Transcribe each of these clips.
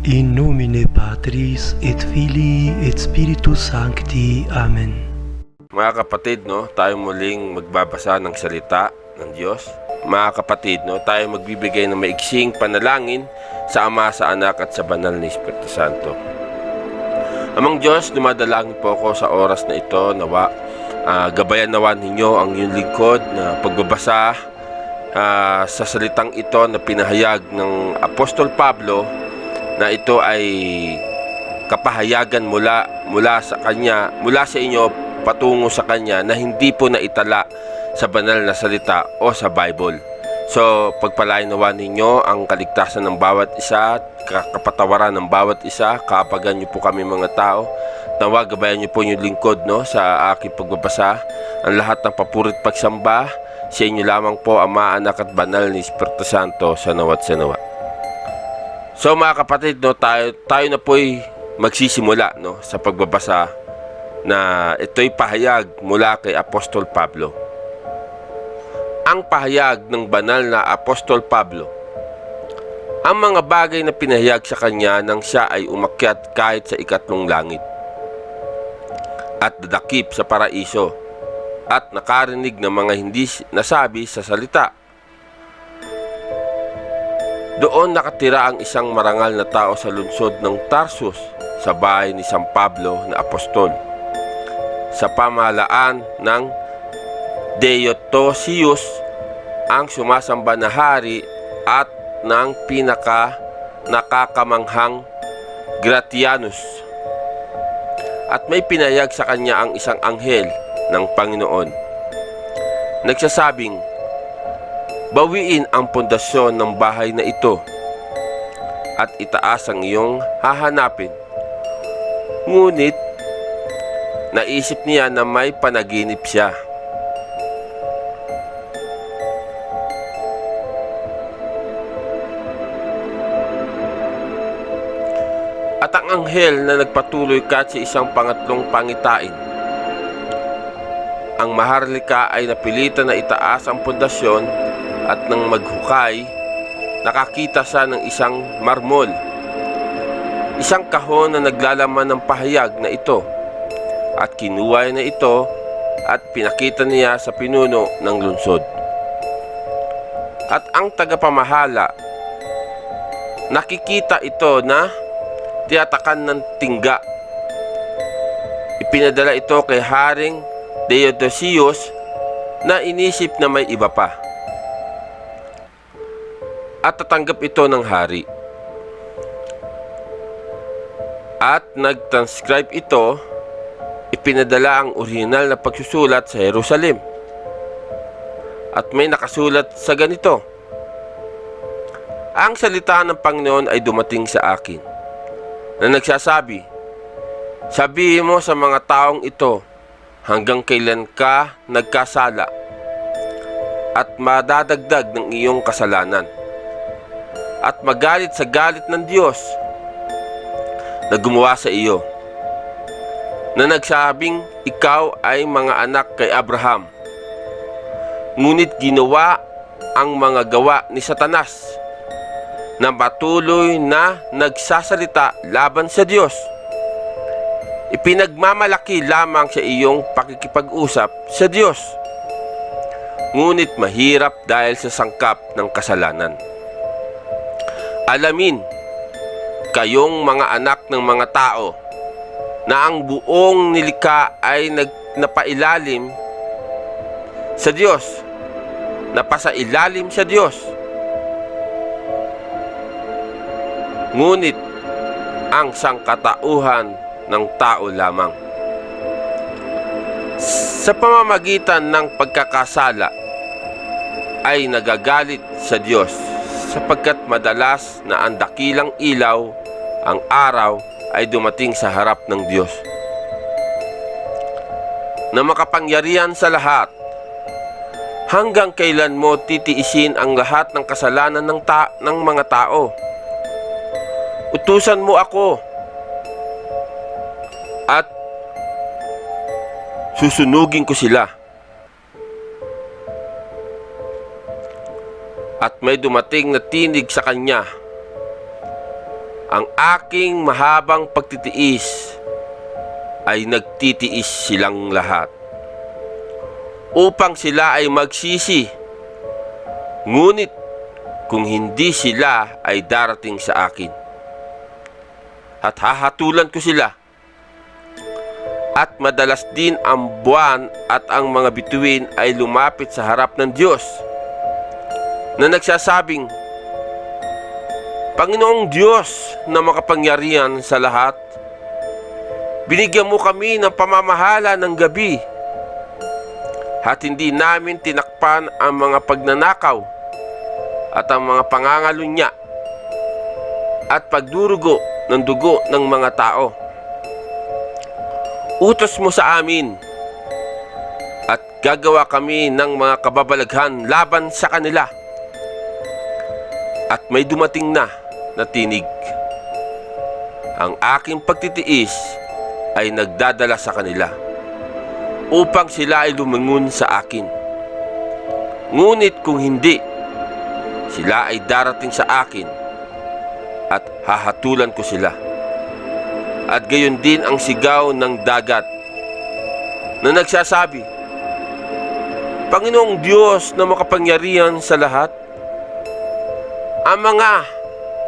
In nomine Patris et Filii et Spiritus Sancti. Amen. Mga kapatid, tayo muling magbabasa ng salita ng Diyos. Mga kapatid, tayo magbibigay ng maiksing panalangin sa Ama, sa Anak at sa Banal na Espiritu Santo. Amang Diyos, dumadalangin po ako sa oras na ito, nawa gabayan nawa ninyo ang iyong lingkod na pagbabasa sa salitang ito na pinahayag ng Apostol Pablo, na ito ay kapahayagan mula sa kanya, mula sa inyo patungo sa kanya, na hindi po naitala sa banal na salita o sa Bible. So, pagpalain nawa ninyo ang kaligtasan ng bawat isa, kapatawaran ng bawat isa, kaapagan niyo po kami mga tao. Nawa, gabayan niyo po yung lingkod sa aking pagbabasa. Ang lahat ng papurit pagsamba sa inyo lamang po, Ama, Anak at Banal ni Espiritu Santo, sa nawa't sa nawa. So mga kapatid, tayo na po'y magsisimula sa pagbabasa na ito'y pahayag mula kay Apostol Pablo. Ang pahayag ng banal na Apostol Pablo, ang mga bagay na pinahayag sa kanya nang siya ay umakyat kahit sa ikatlong langit at dadakip sa paraiso at nakarinig ng mga hindi nasabi sa salita. Doon nakatira ang isang marangal na tao sa lungsod ng Tarsus, sa bahay ni San Pablo na apostol, sa pamahalaan ng Deiotrecius, ang sumasamba na hari, at ng nakakamanghang Gratianus. At may pinayag sa kanya ang isang anghel ng Panginoon, nagsasabing, bawiin ang pundasyon ng bahay na ito at itaas ang iyong hahanapin. Ngunit naisip niya na may panaginip siya. At ang anghel na nagpatuloy kahit sa isang pangatlong pangitain. Ang maharlika ay napilitan na itaas ang pundasyon, at nang maghukay, nakakita siya ng isang marmol, isang kahon na naglalaman ng pahayag na ito, at kinuha na ito at pinakita niya sa pinuno ng lungsod. At ang tagapamahala, nakikita ito na tiyatakan ng tingga. Ipinadala ito kay Haring Deiotrecius, na inisip na may iba pa, at tatanggap ito ng hari. At nag-transcribe ito, ipinadala ang orihinal na pagsusulat sa Jerusalem. At may nakasulat sa ganito: ang salita ng Panginoon ay dumating sa akin, na nagsasabi, sabihin mo sa mga taong ito, hanggang kailan ka nagkasala, at madadagdag ng iyong kasalanan, at magalit sa galit ng Diyos na gumawa sa iyo, na nagsabing ikaw ay mga anak kay Abraham, ngunit ginawa ang mga gawa ni Satanas, na patuloy na nagsasalita laban sa Diyos. Ipinagmamalaki lamang sa iyong pakikipag-usap sa Diyos, ngunit mahirap dahil sa sangkap ng kasalanan. Alamin, kayong mga anak ng mga tao, na ang buong nilikha ay napailalim sa Diyos, napasailalim sa Diyos. Ngunit ang sangkatauhan ng tao lamang, sa pamamagitan ng pagkakasala, ay nagagalit sa Diyos, sapagkat madalas na ang dakilang ilaw, ang araw, ay dumating sa harap ng Diyos, na makapangyarihan sa lahat. Hanggang kailan mo titiisin ang lahat ng kasalanan ng mga tao? Utusan mo ako, at susunugin ko sila. At may dumating na tinig sa kanya, ang aking mahabang pagtitiis ay nagtitiis silang lahat upang sila ay magsisi. Ngunit kung hindi sila ay darating sa akin at hahatulan ko sila. At madalas din ang buwan at ang mga bituin ay lumapit sa harap ng Diyos na nagsasabing, Panginoong Diyos na makapangyarihan sa lahat, binigyan mo kami ng pamamahala ng gabi at hindi namin tinakpan ang mga pagnanakaw at ang mga pangangalunya at pagdurugo ng dugo ng mga tao. Utos mo sa amin at gagawa kami ng mga kababalaghan laban sa kanila. At may dumating na tinig. Ang aking pagtitiis ay nagdadala sa kanila upang sila ay lumingon sa akin. Ngunit kung hindi, sila ay darating sa akin at hahatulan ko sila. At gayon din ang sigaw ng dagat na nagsasabi, Panginoong Diyos na makapangyarihan sa lahat, ang mga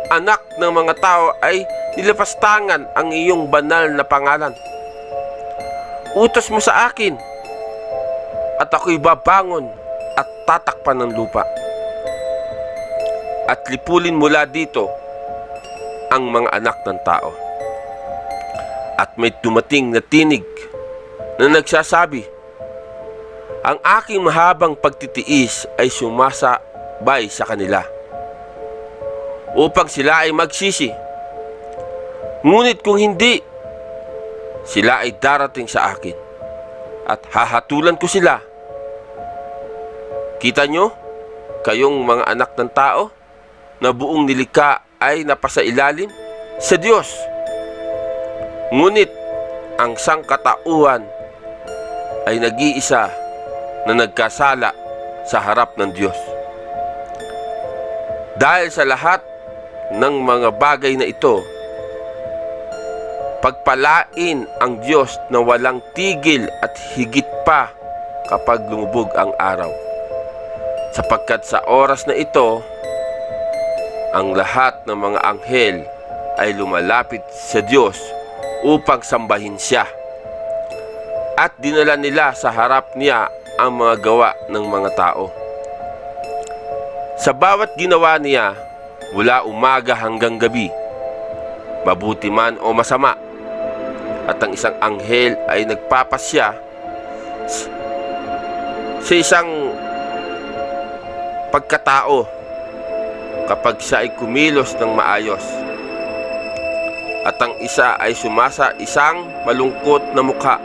anak ng mga tao ay nilapastangan ang iyong banal na pangalan. Utos mo sa akin at ako'y babangon at tatakpan ng lupa. At lipulin mula dito ang mga anak ng tao. At may dumating na tinig na nagsasabi, ang aking mahabang pagtitiis ay sumasabay sa kanila upang sila ay magsisi. Ngunit kung hindi, sila ay darating sa akin at hahatulan ko sila. Kita nyo, kayong mga anak ng tao na buong nilikha ay napasailalim sa Diyos. Ngunit ang sangkatauhan ay nag-iisa na nagkasala sa harap ng Diyos. Dahil sa lahat ng mga bagay na ito, pagpalain ang Diyos na walang tigil at higit pa kapag lumubog ang araw. Sapagkat sa oras na ito, ang lahat ng mga anghel ay lumalapit sa Diyos upang sambahin siya. At dinala nila sa harap niya ang mga gawa ng mga tao. Sa bawat ginawa niya, mula umaga hanggang gabi, mabuti man o masama, at ang isang anghel ay nagpapasya sa isang pagkatao kapag siya ay kumilos ng maayos, at ang isa ay sumasa isang malungkot na mukha.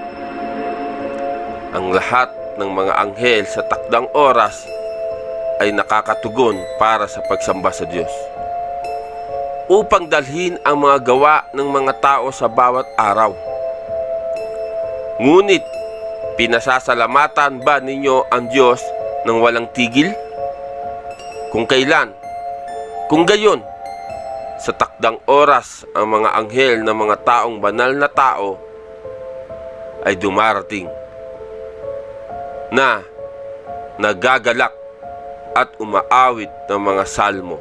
Ang lahat ng mga anghel sa takdang oras ay nakakatugon para sa pagsamba sa Diyos upang dalhin ang mga gawa ng mga tao sa bawat araw. Ngunit pinasasalamatan ba ninyo ang Diyos ng walang tigil? Kung kailan, kung gayon, sa takdang oras ang mga anghel ng mga taong banal na tao ay dumarating na nagagalak at umaawit ng mga salmo.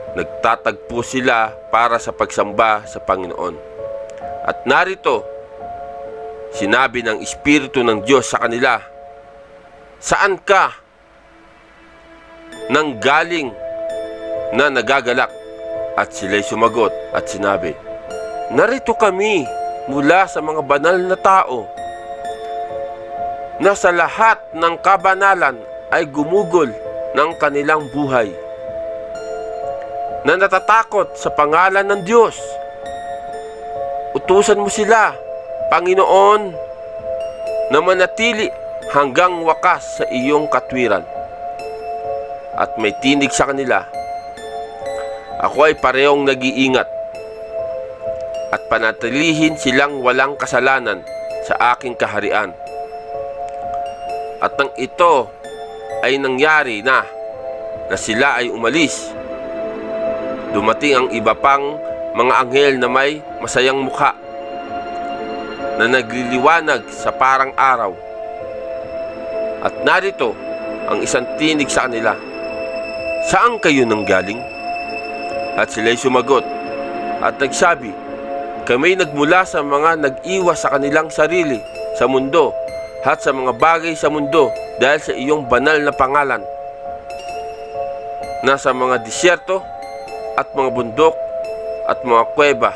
Nagtatagpo sila para sa pagsamba sa Panginoon. At narito, sinabi ng Espiritu ng Diyos sa kanila, saan ka nang galing na nagagalak? At sila'y sumagot at sinabi, narito kami mula sa mga banal na tao na sa lahat ng kabanalan ay gumugol ng kanilang buhay, na natatakot sa pangalan ng Diyos. Utusan mo sila, Panginoon, na manatili hanggang wakas sa iyong katwiran. At may tinig sa kanila, ako ay parehong nag-iingat at panatilihin silang walang kasalanan sa aking kaharian. At nang ito ay nangyari na sila ay umalis, dumating ang iba pang mga anghel na may masayang mukha na nagliliwanag sa parang araw. At narito ang isang tinig sa kanila, "Saan kayo nanggaling?" At sila'y sumagot at nagsabi, "Kami nagmula sa mga nag-iwas sa kanilang sarili sa mundo at sa mga bagay sa mundo dahil sa iyong banal na pangalan. Nasa mga disyerto at mga bundok at mga kuweba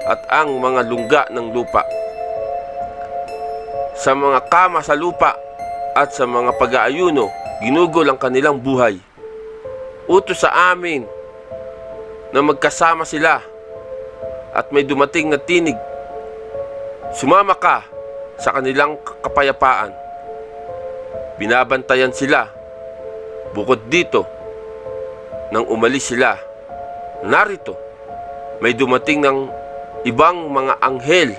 at ang mga lungga ng lupa. Sa mga kama sa lupa at sa mga pag-aayuno, ginugol ang kanilang buhay. Utos sa amin na magkasama sila at may dumating na tinig, sumama ka sa kanilang kapayapaan. Binabantayan sila. Bukod dito, nang umalis sila, narito, may dumating ng ibang mga anghel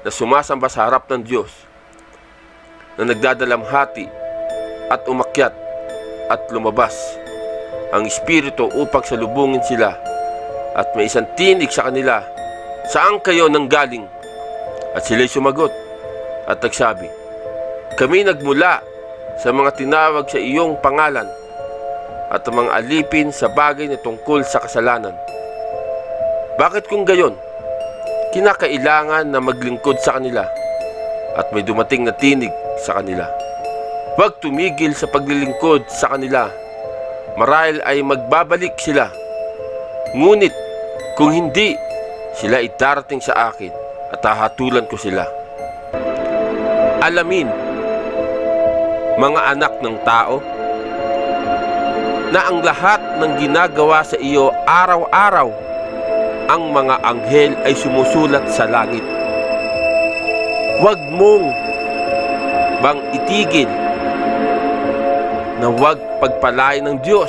na sumasamba sa harap ng Diyos, na nagdadalamhati at umakyat at lumabas ang Espiritu upang salubungin sila. At may isang tinig sa kanila, "Saan kayo nanggaling?" At sila'y sumagot at nagsabi, "Kami nagmula sa mga tinawag sa iyong pangalan at ang mga alipin sa bagay na tungkol sa kasalanan." Bakit kung gayon, kinakailangan na maglingkod sa kanila? At may dumating na tinig sa kanila, "Huwag tumigil sa paglilingkod sa kanila. Marahil ay magbabalik sila. Ngunit kung hindi, sila ay darating sa akin at hahatulan ko sila." Alamin, mga anak ng tao, na ang lahat ng ginagawa sa iyo araw-araw, ang mga anghel ay sumusulat sa langit. Huwag mong bang itigil na huwag pagpalain ng Diyos.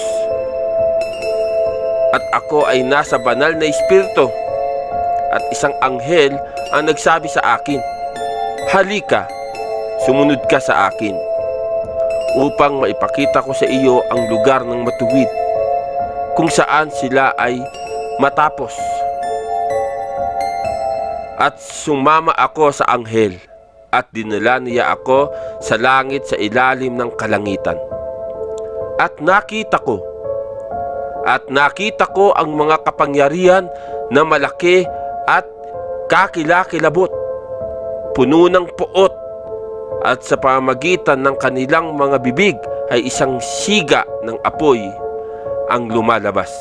At ako ay nasa banal na espiritu, at isang anghel ang nagsabi sa akin, "Halika, sumunod ka sa akin, upang maipakita ko sa iyo ang lugar ng matuwid, kung saan sila ay matapos." At sumama ako sa anghel, at dinala niya ako sa langit sa ilalim ng kalangitan. At nakita ko ang mga kapangyarihan na malaki at kakilakilabot, puno ng puot, at sa pamamagitan ng kanilang mga bibig ay isang siga ng apoy ang lumalabas.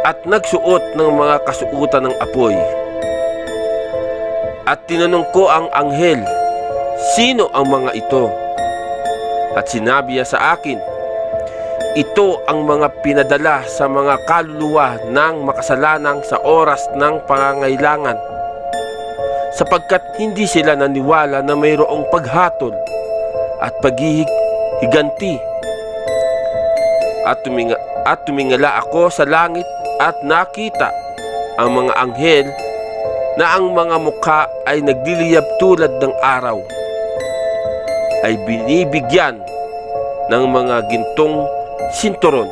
At nagsuot ng mga kasuotan ng apoy. At tinanong ko ang anghel, "Sino ang mga ito?" At sinabi niya sa akin, "Ito ang mga pinadala sa mga kaluluwa ng makasalanang sa oras ng pangangailangan, sapagkat hindi sila naniwala na mayroong paghatol at paghihiganti." At tumingala ako sa langit at nakita ang mga anghel na ang mga mukha ay nagliliyab tulad ng araw, ay binibigyan ng mga gintong sinturon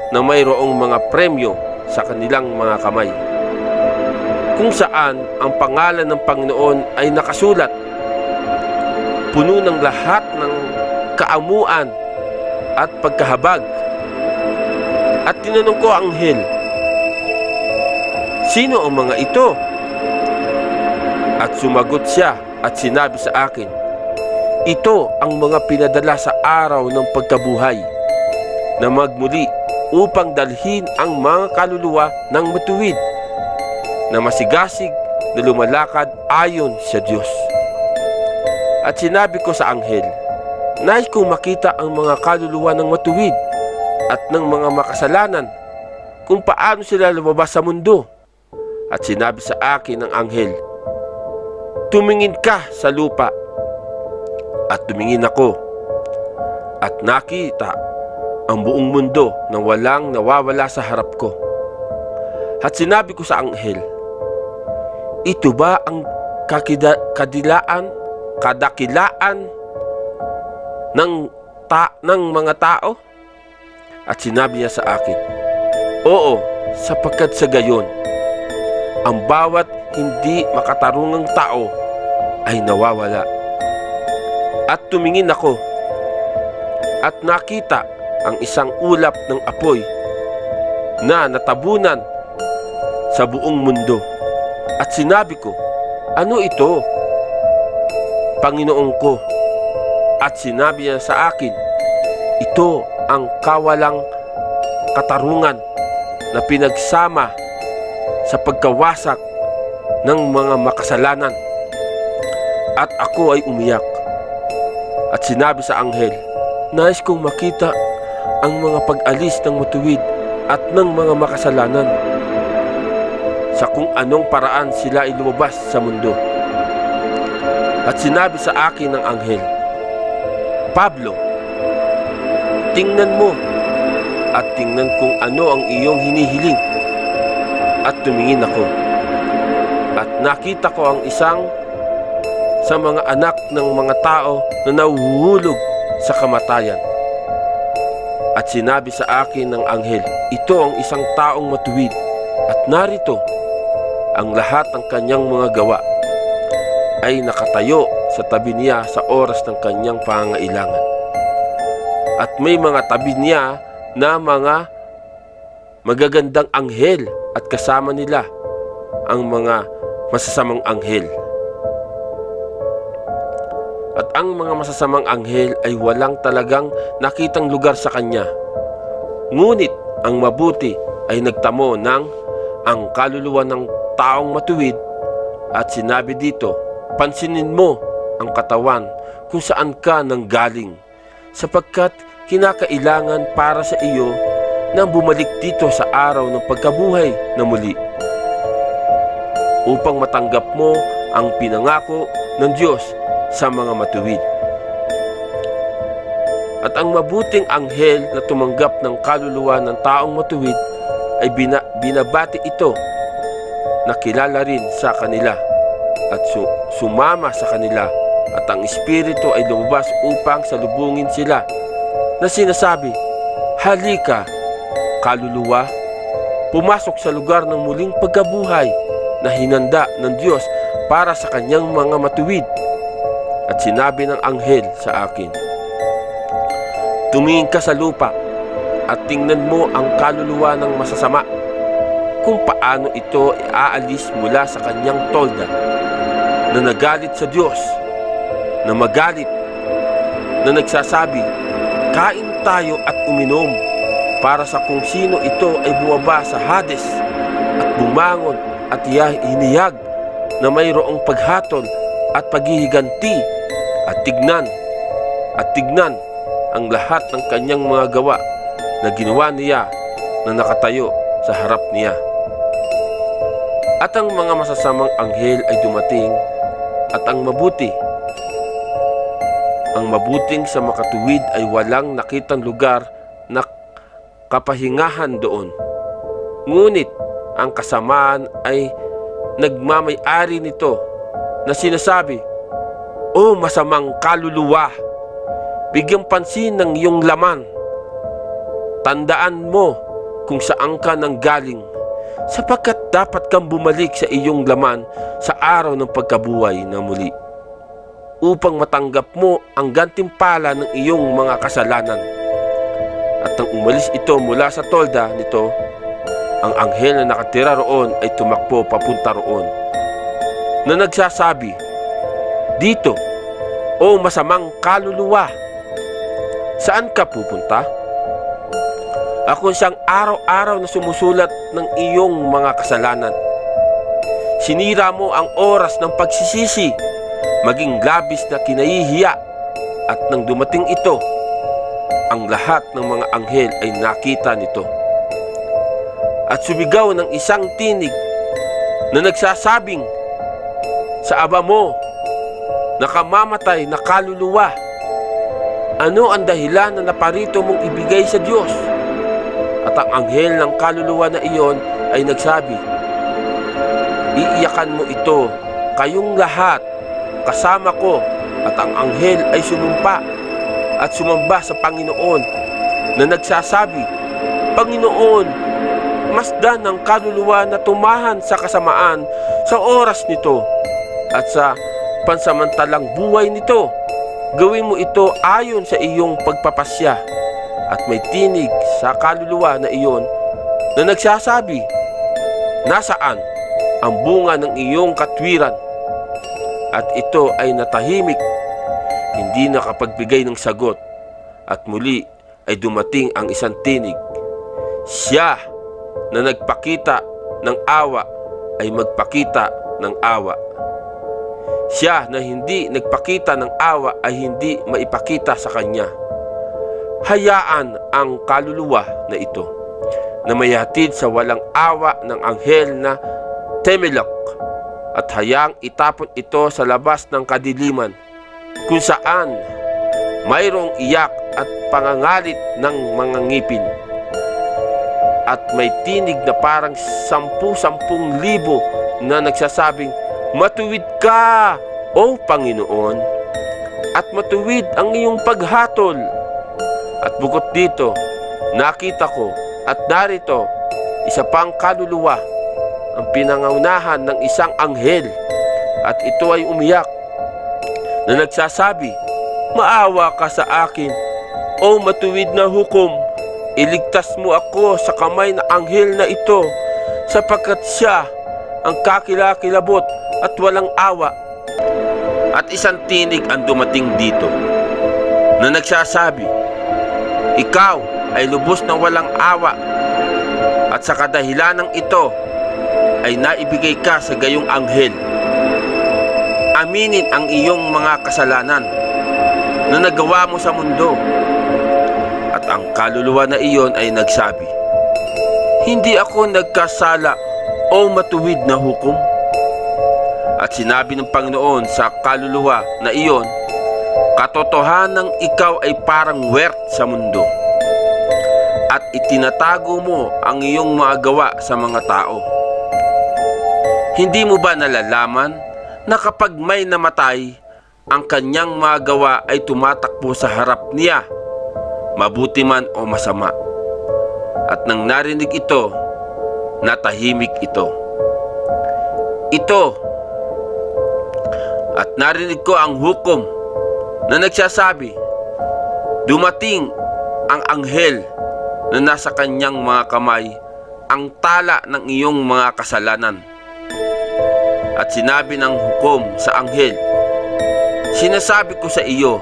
na mayroong mga premyo sa kanilang mga kamay, kung saan ang pangalan ng Panginoon ay nakasulat, puno ng lahat ng kaamuan at pagkahabag. At tinanong ko ang anghel, "Sino ang mga ito?" At sumagot siya at sinabi sa akin, "Ito ang mga pinadala sa araw ng pagkabuhay na magmuli upang dalhin ang mga kaluluwa ng matuwid na masigasig na lumalakad ayon sa Diyos." At sinabi ko sa anghel, "Nais kong makita ang mga kaluluwa ng matuwid at ng mga makasalanan, kung paano sila lumabas sa mundo." At sinabi sa akin ng anghel, "Tumingin ka sa lupa." At tumingin ako, at nakita ang buong mundo na walang nawawala sa harap ko. At sinabi ko sa anghel, "Ito ba ang kadakilaan ng mga tao? At sinabi niya sa akin, oo, sapagkat sa gayon, ang bawat hindi makatarungang tao ay nawawala. At tumingin ako at nakita ang isang ulap ng apoy na natabunan sa buong mundo. At sinabi ko, ano ito, Panginoon ko? At sinabi niya sa akin, ito ang kawalang katarungan na pinagsama sa pagkawasak ng mga makasalanan. At ako ay umiyak. At sinabi sa anghel, nais kong makita ang mga pag-alis ng matuwid at ng mga makasalanan, sa kung anong paraan sila ay lumabas sa mundo. At sinabi sa akin ng anghel, Pablo, tingnan mo at tingnan kung ano ang iyong hinihiling. At tumingin ako at nakita ko ang isang sa mga anak ng mga tao na nahuhulog sa kamatayan. At sinabi sa akin ng anghel, ito ang isang taong matuwid at narito ang lahat ng kanyang mga gawa ay nakatayo sa tabi niya sa oras ng kanyang pangailangan. At may mga tabi niya na mga magagandang anghel at kasama nila ang mga masasamang anghel. At ang mga masasamang anghel ay walang talagang nakitang lugar sa kanya. Ngunit ang mabuti ay nagtamo ng ang kaluluwa ng taong matuwid. At sinabi dito, pansinin mo ang katawan kung saan ka nanggaling, sapagkat kinakailangan para sa iyo na bumalik dito sa araw ng pagkabuhay na muli, upang matanggap mo ang pinangako ng Diyos sa mga matuwid. At ang mabuting anghel na tumanggap ng kaluluwa ng taong matuwid ay binabati ito na kilala rin sa kanila at sumama sa kanila, at ang Espiritu ay lumabas upang salubungin sila na sinasabi, halika, kaluluwa, pumasok sa lugar ng muling pagkabuhay na hinanda ng Diyos para sa kanyang mga matuwid. At sinabi ng anghel sa akin, tumingin ka sa lupa at tingnan mo ang kaluluwa ng masasama, kung paano ito iaalis mula sa kanyang tolda, na nagalit sa Diyos, na magalit, na nagsasabi, kain tayo at uminom, para sa kung sino ito ay bumaba sa Hades at bumangon at hinihag na mayroong paghatol at paghihiganti, at tignan ang lahat ng kanyang mga gawa na ginawa niya na nakatayo sa harap niya. At ang mga masasamang anghel ay dumating, at ang mabuting sa makatuwid ay walang nakitang lugar na kapahingahan doon. Ngunit ang kasamaan ay nagmamay-ari nito na sinasabi, o masamang kaluluwa, bigyang pansin ng iyong laman. Tandaan mo kung saan ka nanggaling, sapagkat dapat kang bumalik sa iyong laman sa araw ng pagkabuhay na muli, upang matanggap mo ang gantimpala ng iyong mga kasalanan. At nang umalis ito mula sa tolda nito, ang anghel na nakatira roon ay tumakbo papunta roon, na nagsasabi, dito, o masamang kaluluwa, saan ka pupunta? Ako siyang araw-araw na sumusulat ng iyong mga kasalanan. Sinira mo ang oras ng pagsisisi, maging labis na kinahihiya, at nang dumating ito, ang lahat ng mga anghel ay nakita nito. At sumigaw ng isang tinig na nagsasabing, sa aba mo, nakamamatay na kaluluwa, ano ang dahilan na naparito mong ibigay sa Diyos? At ang anghel ng kaluluwa na iyon ay nagsabi, iiyakan mo ito, kayong lahat, kasama ko. At ang anghel ay sumumpa at sumamba sa Panginoon na nagsasabi, Panginoon, masdan ng kaluluwa na tumahan sa kasamaan sa oras nito at sa pansamantalang buhay nito. Gawin mo ito ayon sa iyong pagpapasya at may tinig sa kaluluwa na iyon na nagsasabi, nasaan ang bunga ng iyong katwiran? At ito ay natahimik, hindi nakapagbigay ng sagot. At muli ay dumating ang isang tinig. Siya na nagpakita ng awa ay magpakita ng awa. Siya na hindi nagpakita ng awa ay hindi maipakita sa kanya. Hayaan ang kaluluwa na ito na mayhatid sa walang awa ng anghel na Temelok at hayaang itapon ito sa labas ng kadiliman kung saan mayroong iyak at pangangalit ng mga ngipin. At may tinig na parang 10,000 libo na nagsasabing, matuwid ka, O Panginoon, at matuwid ang iyong paghatol. At bukod dito, nakita ko at narito isa pang kaluluwa, ang pinangunahan ng isang anghel, at ito ay umiyak na nagsasabi, maawa ka sa akin, O matuwid na hukom. Iligtas mo ako sa kamay na anghel na ito, sapagkat siya ang kakilakilabot at walang awa. At isang tinig ang dumating dito na nagsasabi, ikaw ay lubos na walang awa, at sa kadahilan ng ito ay naibigay ka sa gayong anghel. Aminin ang iyong mga kasalanan na nagawa mo sa mundo. At ang kaluluwa na iyon ay nagsabi, hindi ako nagkasala, O matuwid na hukom. At sinabi ng Panginoon sa kaluluwa na iyon, katotohanang ikaw ay parang wert sa mundo, at itinatago mo ang iyong mga gawa sa mga tao. Hindi mo ba nalalaman na kapag may namatay, ang kanyang mga gawa ay tumatakbo sa harap niya, mabuti man o masama? At nang narinig ito, natahimik ito. At narinig ko ang hukom na nagsasabi, dumating ang anghel na nasa kanyang mga kamay ang tala ng iyong mga kasalanan. At sinabi ng hukom sa anghel, sinasabi ko sa iyo,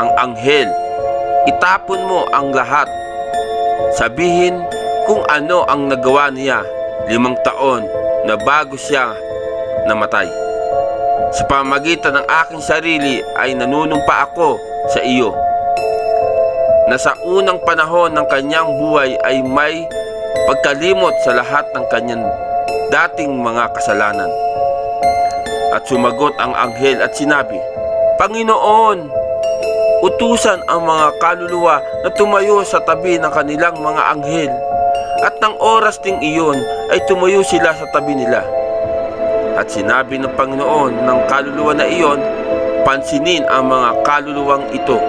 ang anghel, itapon mo ang lahat. Sabihin kung ano ang nagawa niya 5 taon na bago siya namatay. Sa pamamagitan ng aking sarili ay nanunumpa ako sa iyo na sa unang panahon ng kanyang buhay ay may pagkalimot sa lahat ng kanyang dating mga kasalanan. At sumagot ang anghel at sinabi, Panginoon, utusan ang mga kaluluwa na tumayo sa tabi ng kanilang mga anghel. At ng oras ding iyon ay tumayo sila sa tabi nila. At sinabi ng Panginoon ng kaluluwa na iyon, pansinin ang mga kaluluwang ito.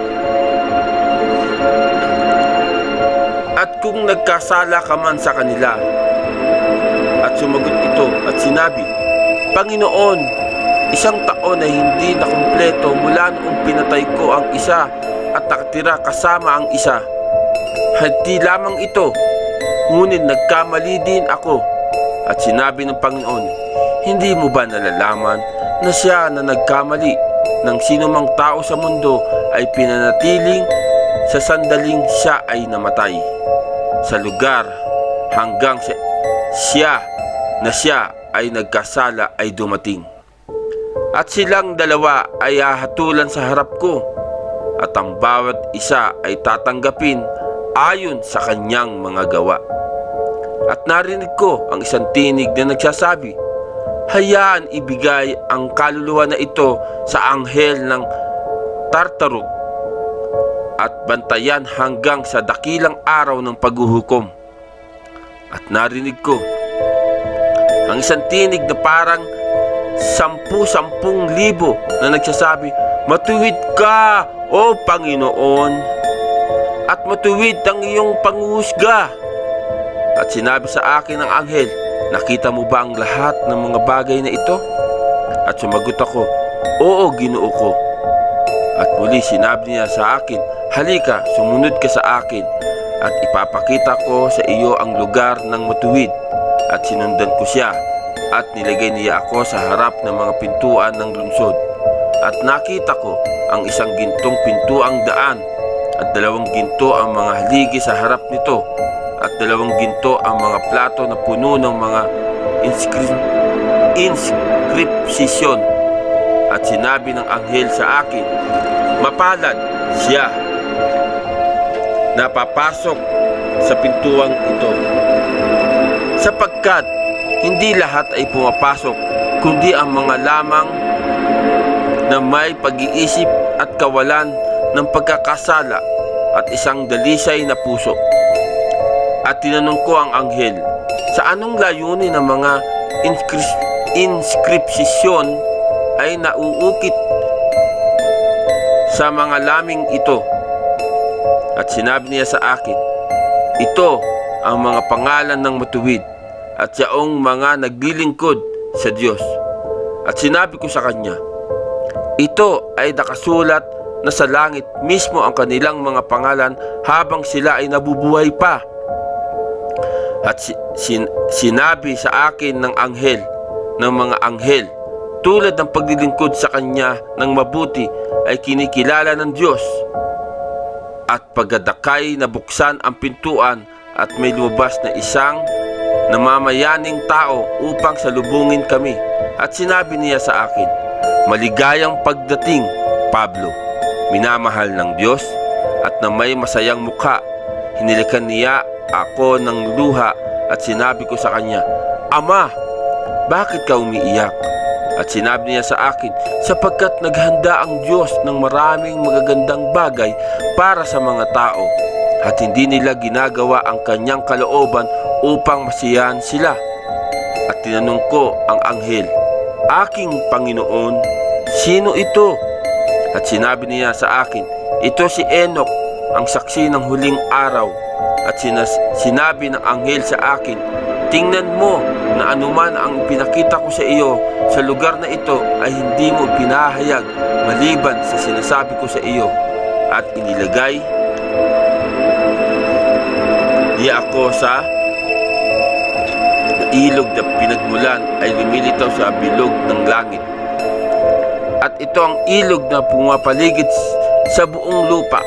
At kung nagkasala ka man sa kanila. At sumagot ito at sinabi, Panginoon, 1 taon na hindi nakumpleto mula noong pinatay ko ang isa at nakatira kasama ang isa. Hindi lamang ito, ngunit nagkamali din ako. At sinabi ng Panginoon, hindi mo ba nalalaman na siya na nagkamali ng sinumang tao sa mundo ay pinanatiling sa sandaling siya ay namatay sa lugar hanggang siya ay nagkasala ay dumating. At silang dalawa ay hahatulan sa harap ko, at ang bawat isa ay tatanggapin ayon sa kanyang mga gawa. At narinig ko ang isang tinig na nagsasabi, hayaan ibigay ang kaluluwa na ito sa anghel ng Tartaruk at bantayan hanggang sa dakilang araw ng paghuhukom. At narinig ko ang isang tinig na parang 10,000 na nagsasabi, matuwid ka, O Panginoon, at matuwid ang iyong panghuhusga. At sinabi sa akin ng anghel, nakita mo ba ang lahat ng mga bagay na ito? At sumagot ako, oo, Ginoo ko. At muli sinabi niya sa akin, halika, sumunod ka sa akin, at ipapakita ko sa iyo ang lugar ng matuwid. At sinundan ko siya, at nilagay niya ako sa harap ng mga pintuan ng lungsod. At nakita ko ang isang gintong pintuang daan, at 2 ginto ang mga haligi sa harap nito, at 2 ginto ang mga plato na puno ng mga inscription. At sinabi ng anghel sa akin, mapalad siya na papasok sa pintuang ito, sapagkat hindi lahat ay pumapasok, kundi ang mga lamang na may pag-iisip at kawalan ng pagkakasala at isang dalisay na puso. At tinanong ko ang anghel, sa anong layunin ng mga inscription ay nauukit sa mga laming ito? At sinabi niya sa akin, ito ang mga pangalan ng matuwid at yaong mga naglilingkod sa Diyos. At sinabi ko sa kanya, ito ay nakasulat na sa langit mismo ang kanilang mga pangalan habang sila ay nabubuhay pa. At sinabi sa akin ng anghel ng mga anghel, tulad ng paglilingkod sa kanya ng mabuti ay kinikilala ng Diyos. At pagdadakay na buksan ang pintuan at may lumabas na isang namamayaning tao upang salubungin kami. At sinabi niya sa akin, maligayang pagdating, Pablo, minamahal ng Diyos at na may masayang mukha. Hinilikan niya ako ng luha at sinabi ko sa kanya, Ama, bakit ka umiiyak? At sinabi niya sa akin, sapagkat naghanda ang Diyos ng maraming magagandang bagay para sa mga tao at hindi nila ginagawa ang kanyang kalooban upang masiyahan sila. At tinanong ko ang anghel, aking Panginoon, sino ito? At sinabi niya sa akin, ito si Enoch, ang saksi ng huling araw. At sinabi ng anghel sa akin, tingnan mo na anuman ang pinakita ko sa iyo sa lugar na ito ay hindi mo pinahayag maliban sa sinasabi ko sa iyo. At inilagay niya ako sa ilog na pinagmulan ay lumilitaw sa bilog ng langit. At ito ang ilog na pumapaligid sa buong lupa.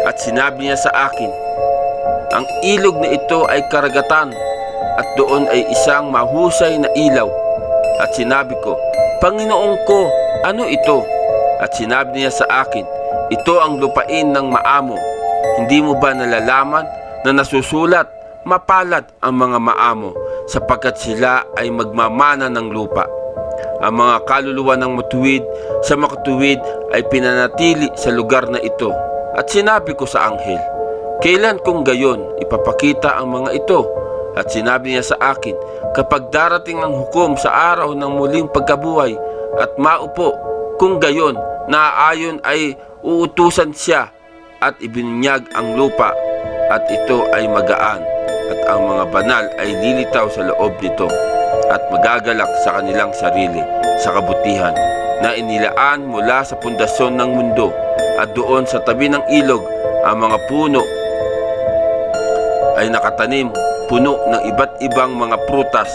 At sinabi niya sa akin, ang ilog na ito ay karagatan at doon ay isang mahusay na ilaw. At sinabi ko, Panginoon ko, ano ito? At sinabi niya sa akin, ito ang lupain ng Maamo. Hindi mo ba nalalaman na nasusulat, mapalad ang mga Maamo sapagkat sila ay magmamana ng lupa. Ang mga kaluluwa ng matuwid sa makatuwid ay pinanatili sa lugar na ito. At sinabi ko sa anghel, kailan kung gayon ipapakita ang mga ito? At sinabi niya sa akin, kapag darating ang hukom sa araw ng muling pagkabuhay at maupo, kung gayon naaayon ay uutusan siya at ibinunyag ang lupa at ito ay magaan at ang mga banal ay lilitaw sa loob nito at magagalak sa kanilang sarili sa kabutihan na inilaan mula sa pundasyon ng mundo. At doon sa tabi ng ilog ang mga puno ay nakatanim, puno ng iba't ibang mga prutas.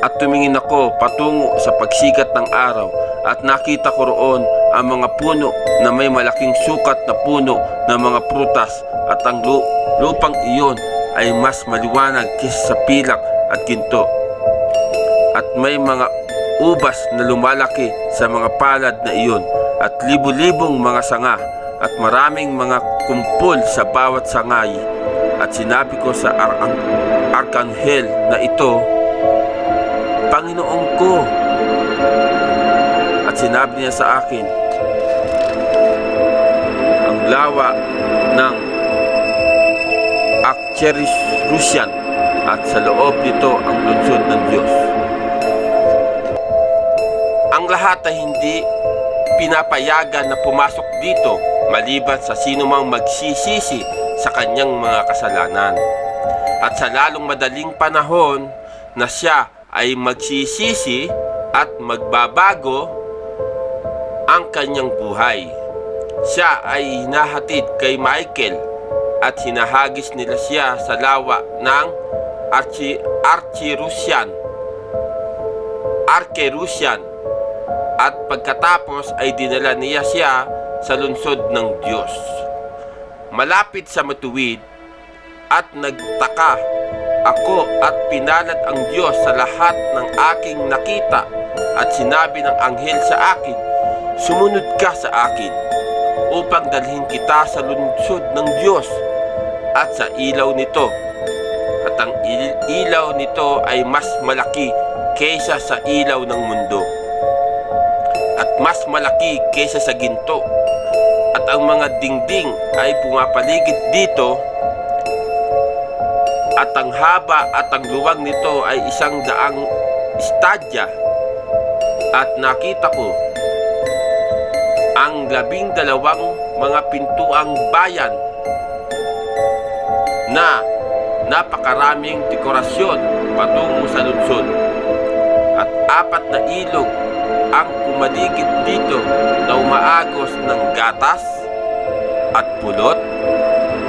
At tumingin ako patungo sa pagsikat ng araw at nakita ko roon ang mga puno na may malaking sukat na puno ng mga prutas at ang lupang iyon ay mas maliwanag kaysa sa pilak at ginto. At may mga ubas na lumalaki sa mga palad na iyon at libu-libong mga sanga at maraming mga kumpol sa bawat sangay. At sinabi ko sa arkanghel na ito, Panginoon ko. At sinabi niya sa akin, ang lawa ng Acherusian at sa loob nito ang lungsod ng Diyos. Ang lahat ay hindi pinapayagan na pumasok dito maliban sa sinumang magsisisi sa kanyang mga kasalanan. at sa lalong madaling panahon na siya ay magsisisi at magbabago ang kanyang buhay. Siya ay hinahatid kay Michael at hinahagis nila siya sa lawa ng Arkerusian at pagkatapos ay dinala niya siya sa lungsod ng Diyos. Malapit sa matuwid at nagtaka ako at pinalad ang Diyos sa lahat ng aking nakita at sinabi ng anghel sa akin, sumunod ka sa akin upang dalhin kita sa lungsod ng Diyos at sa ilaw nito. At ang ilaw nito ay mas malaki kaysa sa ilaw ng mundo at mas malaki kaysa sa ginto. At ang mga dingding ay pumapaligid dito at ang haba at ang luwag nito ay 100 estadya. At nakita ko ang 12 mga pintuang bayan na napakaraming dekorasyon patungo sa lungsod. At 4 na ilog ang pumaligid dito na umaagos ng gatas at pulot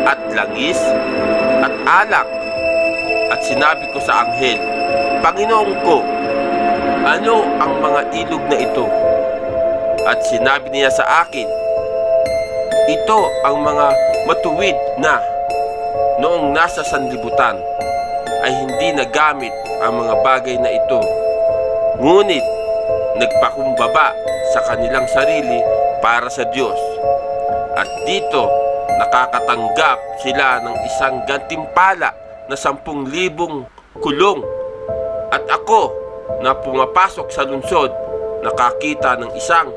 at langis at alak. At sinabi ko sa anghel, Panginoon ko, ano ang mga ilog na ito? At sinabi niya sa akin, ito ang mga matuwid na noong nasa sanlibutan ay hindi nagamit ang mga bagay na ito, ngunit nagpakumbaba sa kanilang sarili para sa Diyos. At dito nakakatanggap sila ng isang gantimpala na 10,000 kulong. At ako na pumapasok sa lungsod, nakakita ng isang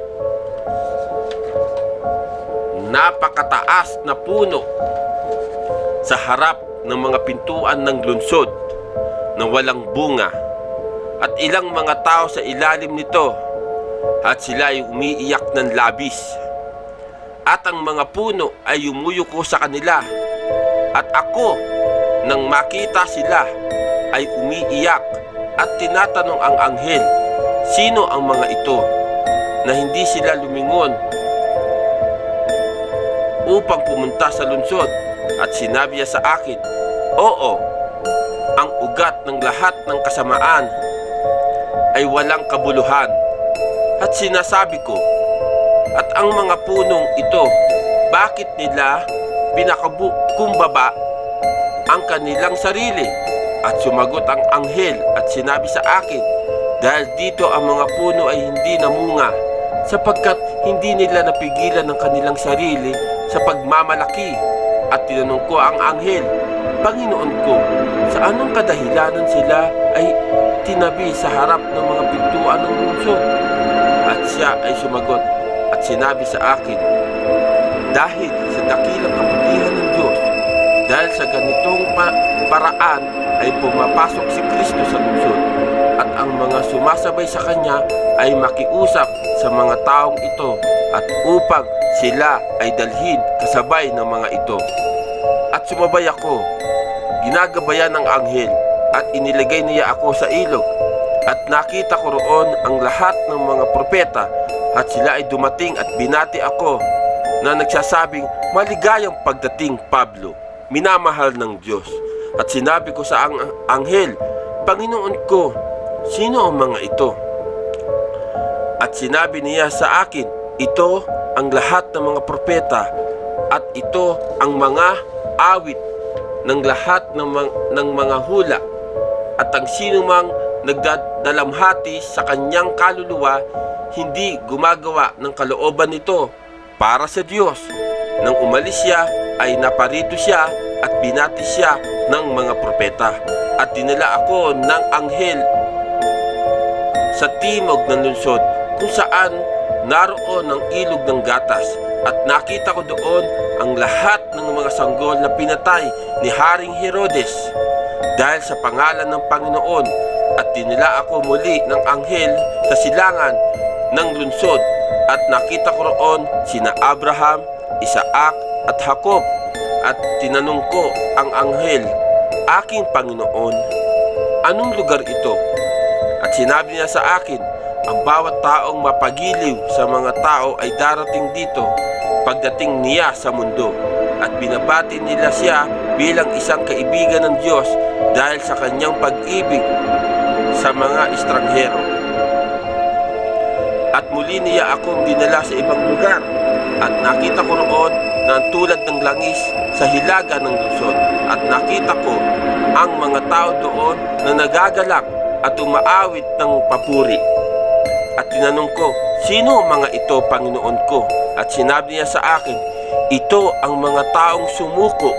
napakataas na puno sa harap ng mga pintuan ng lungsod na walang bunga, at ilang mga tao sa ilalim nito, at sila ay umiiyak ng labis. At ang mga puno ay yumuyuko sa kanila, at ako nang makita sila ay umiiyak at tinatanong ang anghel, sino ang mga ito, na hindi sila lumingon upang pumunta sa lungsod. At sinabi niya sa akin, oo, ang ugat ng lahat ng kasamaan ay walang kabuluhan. At sinasabi ko, at ang mga punong ito, bakit nila pinakakumbaba ang kanilang sarili? At sumagot ang anghel at sinabi sa akin, dahil dito ang mga puno ay hindi namunga, sapagkat hindi nila napigilan ng kanilang sarili sa pagmamalaki. At tinanong ko ang anghel, Panginoon ko, sa anong kadahilanan sila ay tinabi sa harap ng mga pintuan ng lungsod? At siya ay sumagot at sinabi sa akin, dahil sa dakilang kabutihan ng Diyos, dahil sa ganitong paraan ay pumapasok si Kristo sa lungsod, at ang mga sumasabay sa Kanya ay makiusap sa mga taong ito, at upang sila ay dalhin kasabay ng mga ito. At sumabay ako, ginagabayan ng anghel, at inilagay niya ako sa ilog. At nakita ko roon ang lahat ng mga propeta, at sila ay dumating at binati ako na nagsasabing, maligayang pagdating, Pablo, minamahal ng Diyos. At sinabi ko sa anghel, Panginoon ko, sino ang mga ito? At sinabi niya sa akin, ito ang lahat ng mga propeta, at ito ang mga awit ng lahat ng mga hula. At ang sino mang nagdadalamhati sa kanyang kaluluwa, hindi gumagawa ng kalooban nito para sa Diyos. Nang umalis siya, ay naparito siya at binati siya ng mga propeta. At dinala ako ng anghel sa timog ng lungsod, kung saan naroon ang ilog ng gatas. At nakita ko doon ang lahat ng mga sanggol na pinatay ni Haring Herodes dahil sa pangalan ng Panginoon. At dinala ako muli ng anghel sa silangan ng lungsod, at nakita ko roon sina Abraham, Isaac at Jacob. At tinanong ko ang anghel, Aking Panginoon, anong lugar ito? At sinabi niya sa akin, ang bawat taong mapagiliw sa mga tao ay darating dito pagdating niya sa mundo. At binabati nila siya bilang isang kaibigan ng Diyos dahil sa kanyang pag-ibig sa mga estranghero. At muli niya akong dinala sa ibang lugar at nakita ko roon na tulad ng langis sa hilaga ng lungsod. At nakita ko ang mga tao doon na nagagalak at umaawit ng papuri. At tinanong ko, sino ang mga ito, Panginoon ko? At sinabi niya sa akin, ito ang mga taong sumuko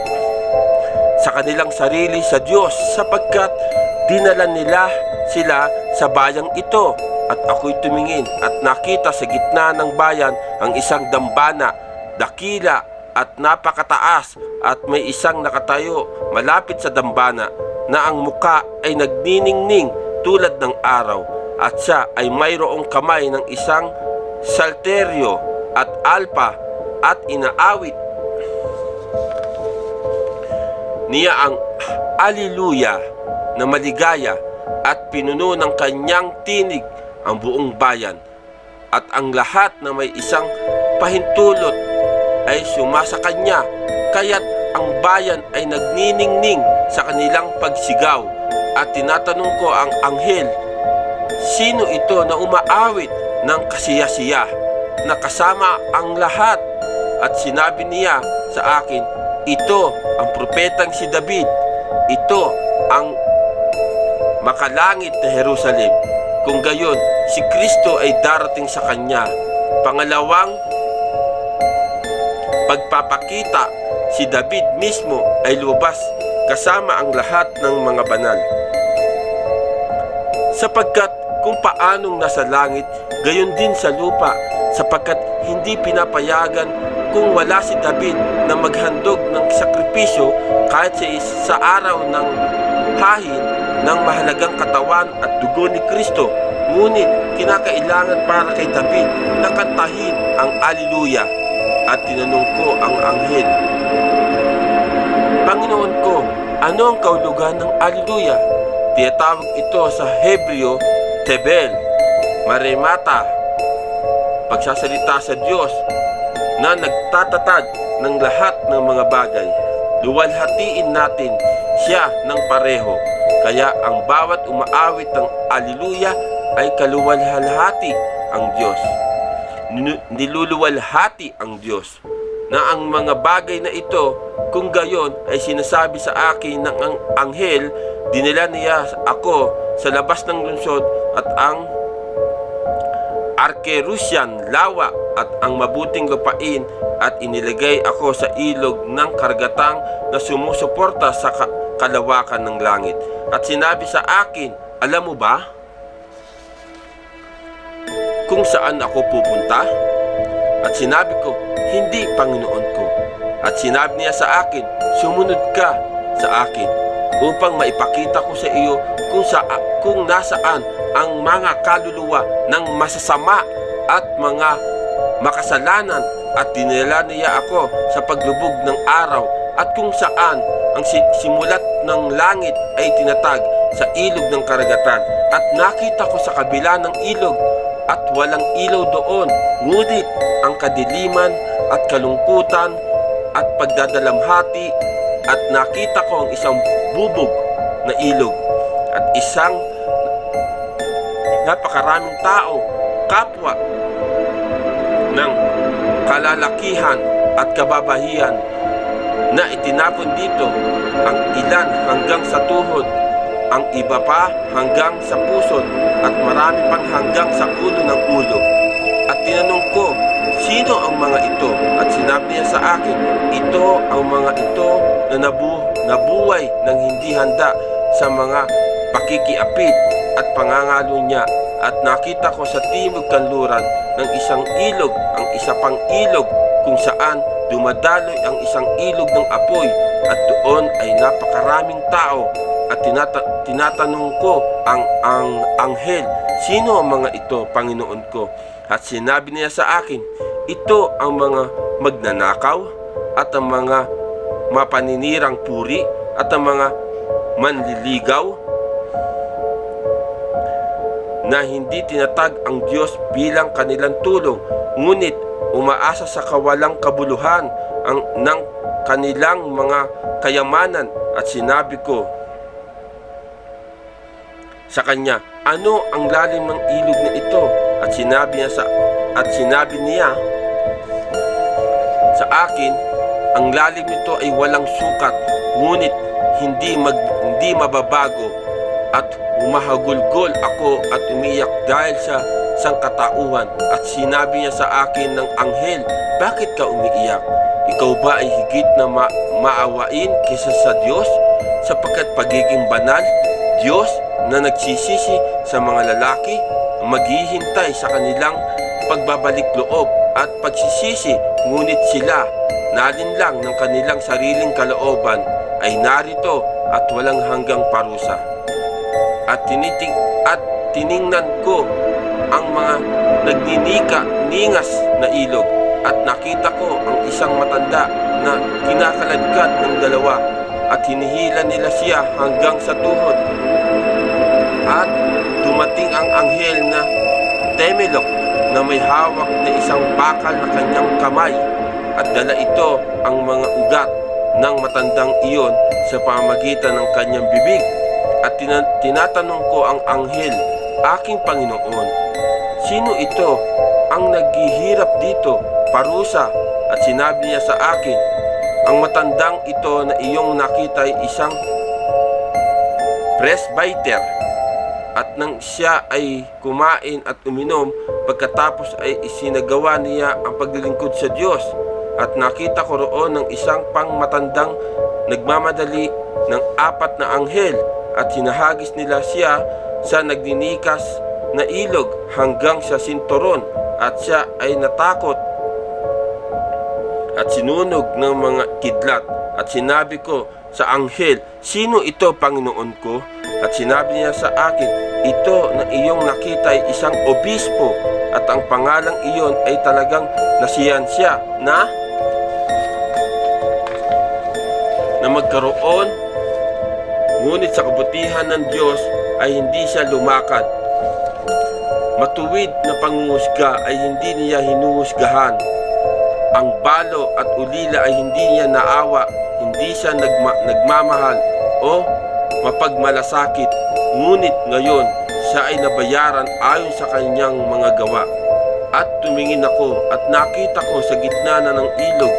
sa kanilang sarili sa Diyos sapagkat dinala nila sila sa bayang ito. At ako'y tumingin at nakita sa gitna ng bayan ang isang dambana, dakila at napakataas, at may isang nakatayo malapit sa dambana na ang muka ay nagniningning tulad ng araw, at siya ay mayroong kamay ng isang salteryo at alpa at inaawit niya ang Alleluia na maligaya, at pinuno ng kanyang tinig ang buong bayan, at ang lahat na may isang pahintulot ay sumasa kanya, kaya't ang bayan ay nagniningning sa kanilang pagsigaw. At tinatanong ko ang anghel, sino ito na umaawit ng kasiyasiya na kasama ang lahat? At sinabi niya sa akin, ito ang propetang si David, ito ang makalangit na Jerusalem. Kung gayon, si Kristo ay darating sa kanya. Pangalawang pagpapakita, si David mismo ay lumabas kasama ang lahat ng mga banal. Sapagkat kung paanong nasa langit, gayon din sa lupa, sapagkat hindi pinapayagan kung wala si David na maghandog ng sakripisyo kahit sa araw ng hahin ng mahalagang katawan at dugo ni Kristo. Ngunit kinakailangan para kay David na kantahin ang Alleluia. At tinanong ko ang anghel, Panginoon ko, ano ang kahulugan ng Alleluia? Tinatawag ito sa Hebreo, Tebel, Maremata, pagsasalita sa Diyos na nagtatatag ng lahat ng mga bagay. Luwalhatiin natin siya ng pareho. Kaya ang bawat umaawit ng Alleluia ay kaluwalhati ang Diyos. Niluluwalhati ang Diyos na ang mga bagay na ito, kung gayon ay sinasabi sa akin ng anghel, dinala niya ako sa labas ng lungsod at ang Arkerusyan lawa at ang mabuting lupain, at inilagay ako sa ilog ng karagatang na sumusuporta sa kalawakan ng langit. At sinabi sa akin, alam mo ba kung saan ako pupunta? At sinabi ko, hindi, Panginoon ko. At sinabi niya sa akin, sumunod ka sa akin upang maipakita ko sa iyo kung nasaan ang mga kaluluwa ng masasama at mga makasalanan. At dinala niya ako sa paglubog ng araw, at kung saan ang simulat ng langit ay tinatag sa ilog ng karagatan. At nakita ko sa kabila ng ilog at walang ilaw doon, ngunit ang kadiliman at kalungkutan at pagdadalamhati. At nakita ko ang isang bubog na ilog at isang napakaraming tao, kapwa ng kalalakihan at kababahian, na itinapon dito, ang ilan hanggang sa tuhod, ang iba pa hanggang sa pusod, at marami pang hanggang sa ulo ng ulo. At tinanong ko, sino ang mga ito? At sinabi niya sa akin, ito ang mga ito na nabuhay ng hindi handa sa mga pakikiapid at pangangalo niya. At nakita ko sa timog kanluran ng isang ilog, ang isa pang ilog kung saan dumadaloy ang isang ilog ng apoy, at doon ay napakaraming tao. At tinatanong ko ang anghel, sino ang mga ito, Panginoon ko? At sinabi niya sa akin, ito ang mga magnanakaw at ang mga mapaninirang puri at ang mga manliligaw na hindi tinatag ang Diyos bilang kanilang tulong, ngunit umaasa sa kawalang kabuluhan ng kanilang mga kayamanan. At sinabi ko sa kanya, ano ang lalim ng ilog na ito? At sinabi niya sa akin, ang lalim nito ay walang sukat, ngunit hindi mababago. At humahagulgol ako at umiyak dahil sa sangkatauhan. At sinabi niya sa akin ng anghel, bakit ka umiiyak? Ikaw ba ay higit na maawain kaysa sa Diyos? Sapagkat pagiging banal, Diyos na nagsisisi sa mga lalaki, maghihintay sa kanilang pagbabalik loob at pagsisisi, ngunit sila nalinlang ng kanilang sariling kalooban ay narito at walang hanggang parusa. At tiningnan ko ang mga ningas na ilog, at nakita ko ang isang matanda na kinakaladkad ng dalawa, at hinihila nila siya hanggang sa tuhod. At dumating ang anghel na Temelok na may hawak na isang bakal na kanyang kamay, at dala ito ang mga ugat ng matandang iyon sa pamamagitan ng kanyang bibig. At tinatanong ko ang anghel, aking Panginoon, sino ito ang naghihirap dito, parusa? At sinabi niya sa akin, ang matandang ito na iyong nakita ay isang presbyter. At nang siya ay kumain at uminom, pagkatapos ay isinagawa niya ang paglilingkod sa Diyos. At nakita ko roon ng isang pang matandang nagmamadali ng 4 na anghel, at hinahagis nila siya sa nagninikas na ilog hanggang sa sinturon, at siya ay natakot at sinunog ng mga kidlat. At sinabi ko sa anghel, sino ito, Panginoon ko? At sinabi niya sa akin, ito na iyong nakita ay isang obispo, at ang pangalang iyon ay talagang nasiyan siya na magkaroon, ngunit sa kabutihan ng Diyos ay hindi siya lumakad. Matuwid na panguhusga ay hindi niya hinuhusgahan. Ang balo at ulila ay hindi niya naawa. Hindi siya nagmamahal o mapagmalasakit. Ngunit ngayon siya ay nabayaran ayon sa kanyang mga gawa. At tumingin ako at nakita ko sa gitna na ng ilog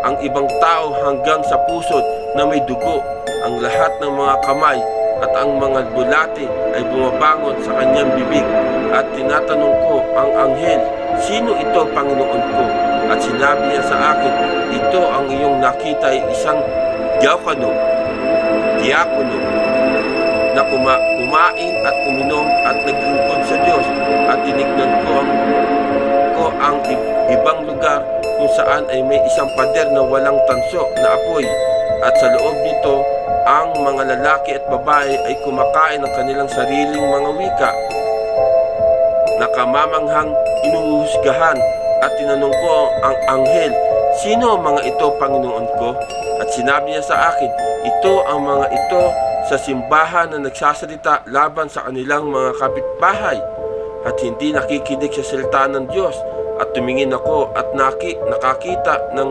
ang ibang tao hanggang sa pusod na may dugo. Ang lahat ng mga kamay at ang mga bulate ay bumabangon sa kanyang bibig. At tinatanong ko ang anghel, sino ito, Panginoon ko? At sinabi niya sa akin, ito ang iyong nakita ay isang diakono na kumain at uminom at naglingkod sa Diyos. At tinignan ko ang ibang lugar kung saan ay may isang pader na walang tanso na apoy. At sa loob nito, ang mga lalaki at babae ay kumakain ng kanilang sariling mga wika na kamamanghang inuhusgahan. At tinanong ko ang anghel, sino ang mga ito, Panginoon ko? At sinabi niya sa akin, ito ang mga ito sa simbahan na nagsasalita laban sa kanilang mga kapitbahay at hindi nakikinig sa salita ng Diyos. At tumingin ako at nakakita ng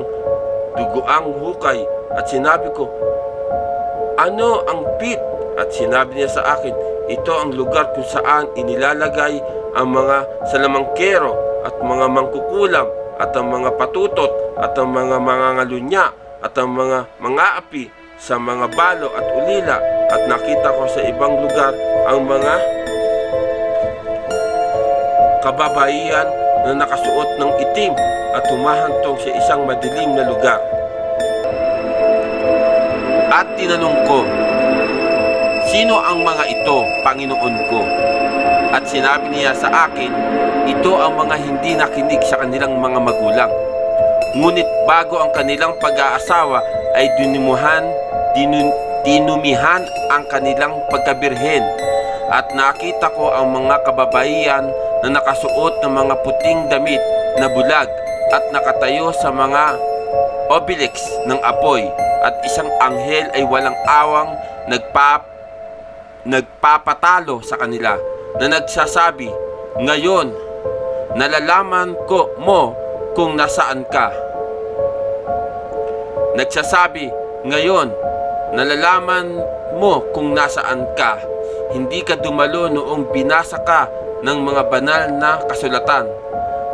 dugoang hukay. At sinabi ko, ano ang pit? At sinabi niya sa akin, ito ang lugar kung saan inilalagay ang mga salamangkero at mga mangkukulam at ang mga patutot at ang mga mangangalunya at ang mga mangaapi sa mga balo at ulila. At nakita ko sa ibang lugar ang mga kababaihan na nakasuot ng itim at humahantong sa isang madilim na lugar. At tinanong ko, sino ang mga ito, Panginoon ko? At sinabi niya sa akin, ito ang mga hindi nakinig sa kanilang mga magulang. Ngunit bago ang kanilang pag-aasawa ay dinumihan ang kanilang pagkabirhen. At nakita ko ang mga kababaihan na nakasuot ng mga puting damit na bulag at nakatayo sa mga obelix ng apoy. at isang anghel ay walang awang nagpapatalo sa kanila na nagsasabi, "Ngayon, nalalaman ko mo kung nasaan ka." Nagsasabi, "Ngayon, nalalaman mo kung nasaan ka. Hindi ka dumalo noong binasa ka ng mga banal na kasulatan."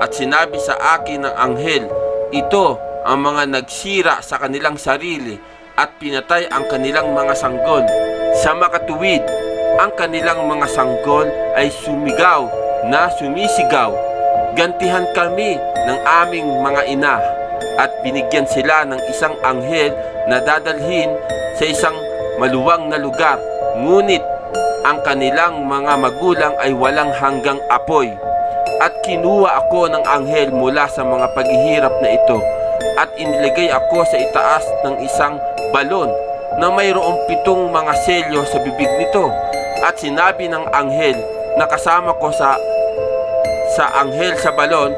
At sinabi sa akin ng anghel, "Ito ang mga nagsira sa kanilang sarili at pinatay ang kanilang mga sanggol. Sa makatuwid, ang kanilang mga sanggol ay sumigaw na sumisigaw, 'Gantihan kami ng aming mga ina.' At binigyan sila ng isang anghel na dadalhin sa isang maluwang na lugar, ngunit ang kanilang mga magulang ay walang hanggang apoy. At kinuha ako ng anghel mula sa mga paghihirap na ito, at inilagay ako sa itaas ng isang balon na mayroong 7 mga selyo sa bibig nito. At sinabi ng anghel na kasama ko sa anghel sa balon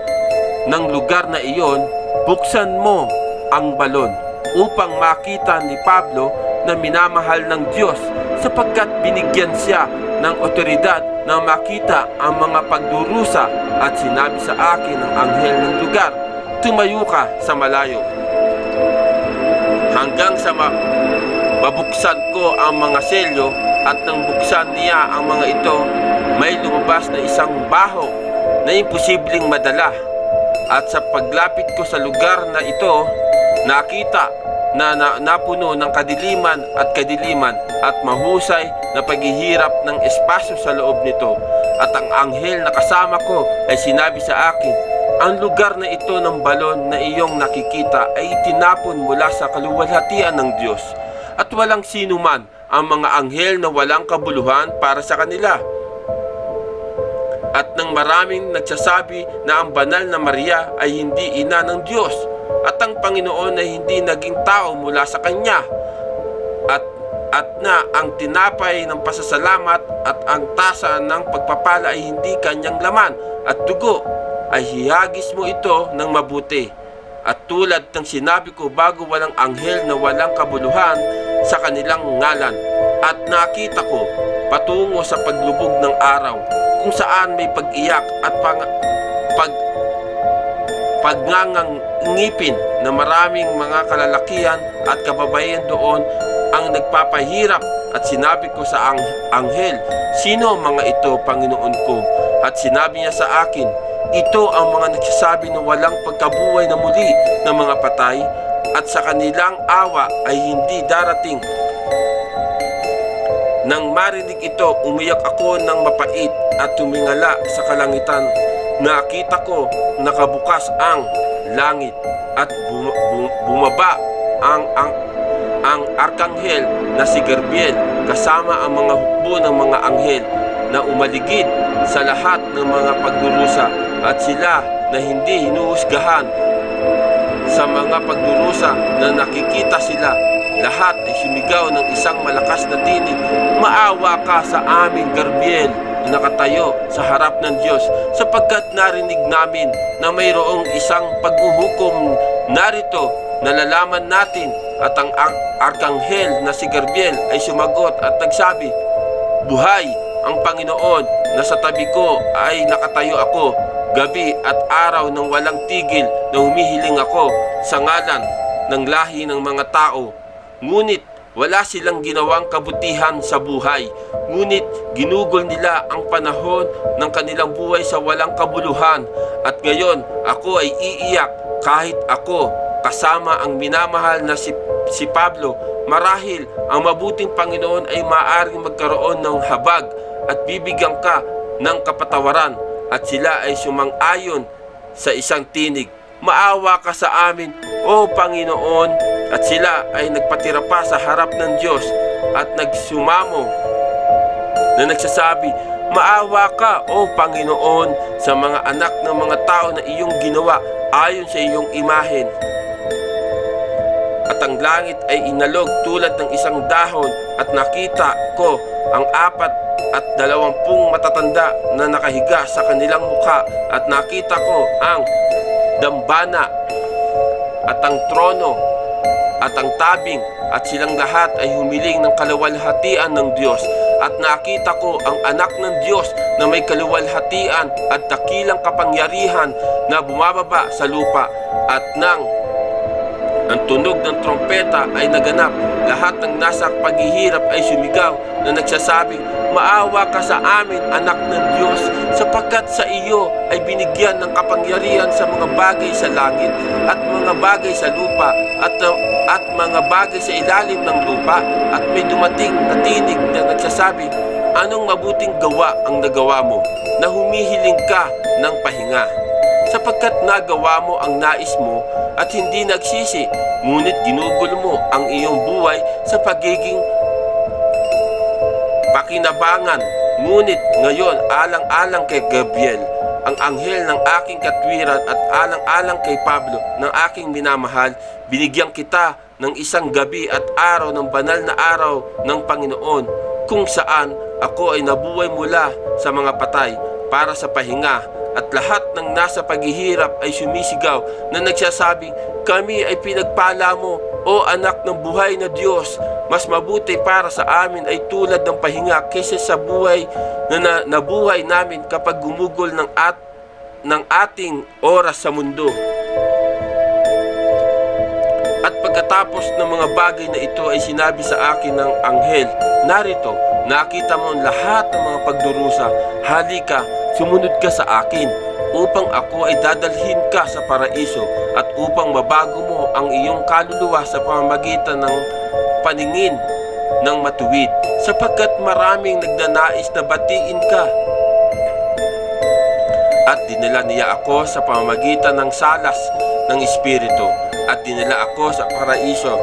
ng lugar na iyon, "Buksan mo ang balon upang makita ni Pablo na minamahal ng Diyos, sapagkat binigyan siya ng otoridad na makita ang mga pagdurusa." At sinabi sa akin ng anghel ng lugar, "Tumayo ka sa malayo hanggang sa mabuksan ko ang mga selyo." At nang buksan niya ang mga ito, may lumabas na isang baho na imposibleng madala. At sa paglapit ko sa lugar na ito, nakita na napuno ng kadiliman at mahusay na paghihirap ng espasyo sa loob nito. At ang anghel na kasama ko ay sinabi sa akin, "Ang lugar na ito ng balon na iyong nakikita ay itinapon mula sa kaluwalhatian ng Diyos, at walang sino man ang mga anghel na walang kabuluhan para sa kanila." At nang maraming nagsasabi na ang banal na Maria ay hindi ina ng Diyos, at ang Panginoon ay hindi naging tao mula sa kanya, at na ang tinapay ng pasasalamat at ang tasa ng pagpapala ay hindi kanyang laman at dugo, ay hihagis mo ito ng mabuti. At tulad ng sinabi ko bago, walang anghel na walang kabuluhan sa kanilang ngalan. At nakita ko patungo sa paglubog ng araw, kung saan may pag-iyak at pagnangangipin na maraming mga kalalakihan at kababaihan doon ang nagpapahirap. At sinabi ko sa anghel, "Sino ang mga ito, Panginoon ko?" At sinabi niya sa akin, "Ito ang mga nagsasabi na walang pagkabuhay na muli ng mga patay, at sa kanilang awa ay hindi darating." Nang marinig ito, umiyak ako ng mapait at tumingala sa kalangitan. Nakita ko nakabukas ang langit at bumaba ang arkanghel na si Gabriel kasama ang mga hukbo ng mga anghel na umaligid sa lahat ng mga pagdurusa, at sila na hindi hinuhusgahan sa mga pagdurusa na nakikita sila. Lahat ay sumigaw ng isang malakas na tinig, "Maawa ka sa amin, Gabriel, na nakatayo sa harap ng Diyos, sapagkat narinig namin na mayroong isang paghuhukom narito. Nalalaman natin." At ang arkanghel na si Gabriel ay sumagot at nagsabi, "Buhay ang Panginoon, na sa tabi ko ay nakatayo ako gabi at araw nang walang tigil na humihiling ako sa ngalan ng lahi ng mga tao. Ngunit wala silang ginawang kabutihan sa buhay, ngunit ginugol nila ang panahon ng kanilang buhay sa walang kabuluhan. At ngayon ako ay iiyak kahit ako kasama ang minamahal na si Pablo. Marahil ang mabuting Panginoon ay maaaring magkaroon ng habag at bibigyan ka ng kapatawaran." At sila ay sumang-ayon sa isang tinig, "Maawa ka sa amin, O Panginoon." At sila ay nagpatira pa sa harap ng Diyos at nagsumamo na nagsasabi, "Maawa ka, O Panginoon, sa mga anak ng mga tao na iyong ginawa ayon sa iyong imahen." At ang langit ay inalog tulad ng isang dahon, at nakita ko ang 24 matatanda na nakahiga sa kanilang mukha, at nakita ko ang dambana at ang trono at ang tabing at silang lahat ay humiling ng kaluwalhatian ng Diyos. At nakita ko ang anak ng Diyos na may kaluwalhatian at dakilang kapangyarihan na bumababa sa lupa. At nang ang tunog ng trompeta ay naganap, lahat ng nasa paghihirap ay sumigaw na nagsasabing, "Maawa ka sa amin, anak ng Diyos, sapagkat sa iyo ay binigyan ng kapangyarihan sa mga bagay sa langit at mga bagay sa lupa at mga bagay sa ilalim ng lupa." At may dumating na tinig na nagsasabi, "Anong mabuting gawa ang nagawa mo, na humihiling ka ng pahinga? Sapagkat nagawa mo ang nais mo at hindi nagsisi, ngunit ginugol mo ang iyong buhay sa pagiging pakinabangan. Ngunit ngayon, alang-alang kay Gabriel, ang anghel ng aking katwiran, at alang-alang kay Pablo ng aking minamahal, binigyan kita ng isang gabi at araw ng banal na araw ng Panginoon, kung saan ako ay nabuhay mula sa mga patay para sa pahinga." At lahat ng nasa paghihirap ay sumisigaw na nagsasabing, "Kami ay pinagpala mo, o anak ng buhay na Diyos. Mas mabuti para sa amin ay tulad ng pahinga kaysa sa buhay na nabuhay namin kapag gumugol ng ating oras sa mundo." At pagkatapos ng mga bagay na ito ay sinabi sa akin ng anghel, "Narito, nakita mo ang lahat ng mga pagdurusa. Halika, sumunod ka sa akin, upang ako ay dadalhin ka sa paraiso at upang mabago mo ang iyong kaluluwa sa pamamagitan ng paningin ng matuwid, sapagkat maraming nagnanais na batiin ka." At dinala niya ako sa pamamagitan ng salas ng Espiritu at dinala ako sa paraiso.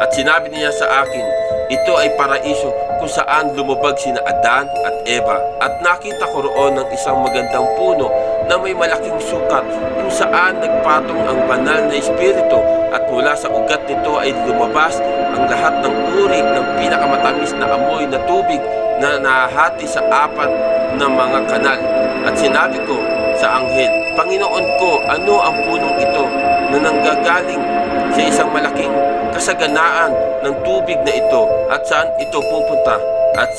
At sinabi niya sa akin, "Ito ay paraiso kung saan lumubag sina Adan at Eva." At nakita ko roon ng isang magandang puno na may malaking sukat, kung saan nagpatong ang banal na Espiritu, at mula sa ugat nito ay lumabas ang lahat ng uri ng pinakamatamis na amoy na tubig na nahahati sa 4 na mga kanal. At sinabi ko sa anghel, "Panginoon ko, ano ang punong ito na nanggagaling sa isang malaking kasaganaan ng tubig na ito, at saan ito pupunta?" At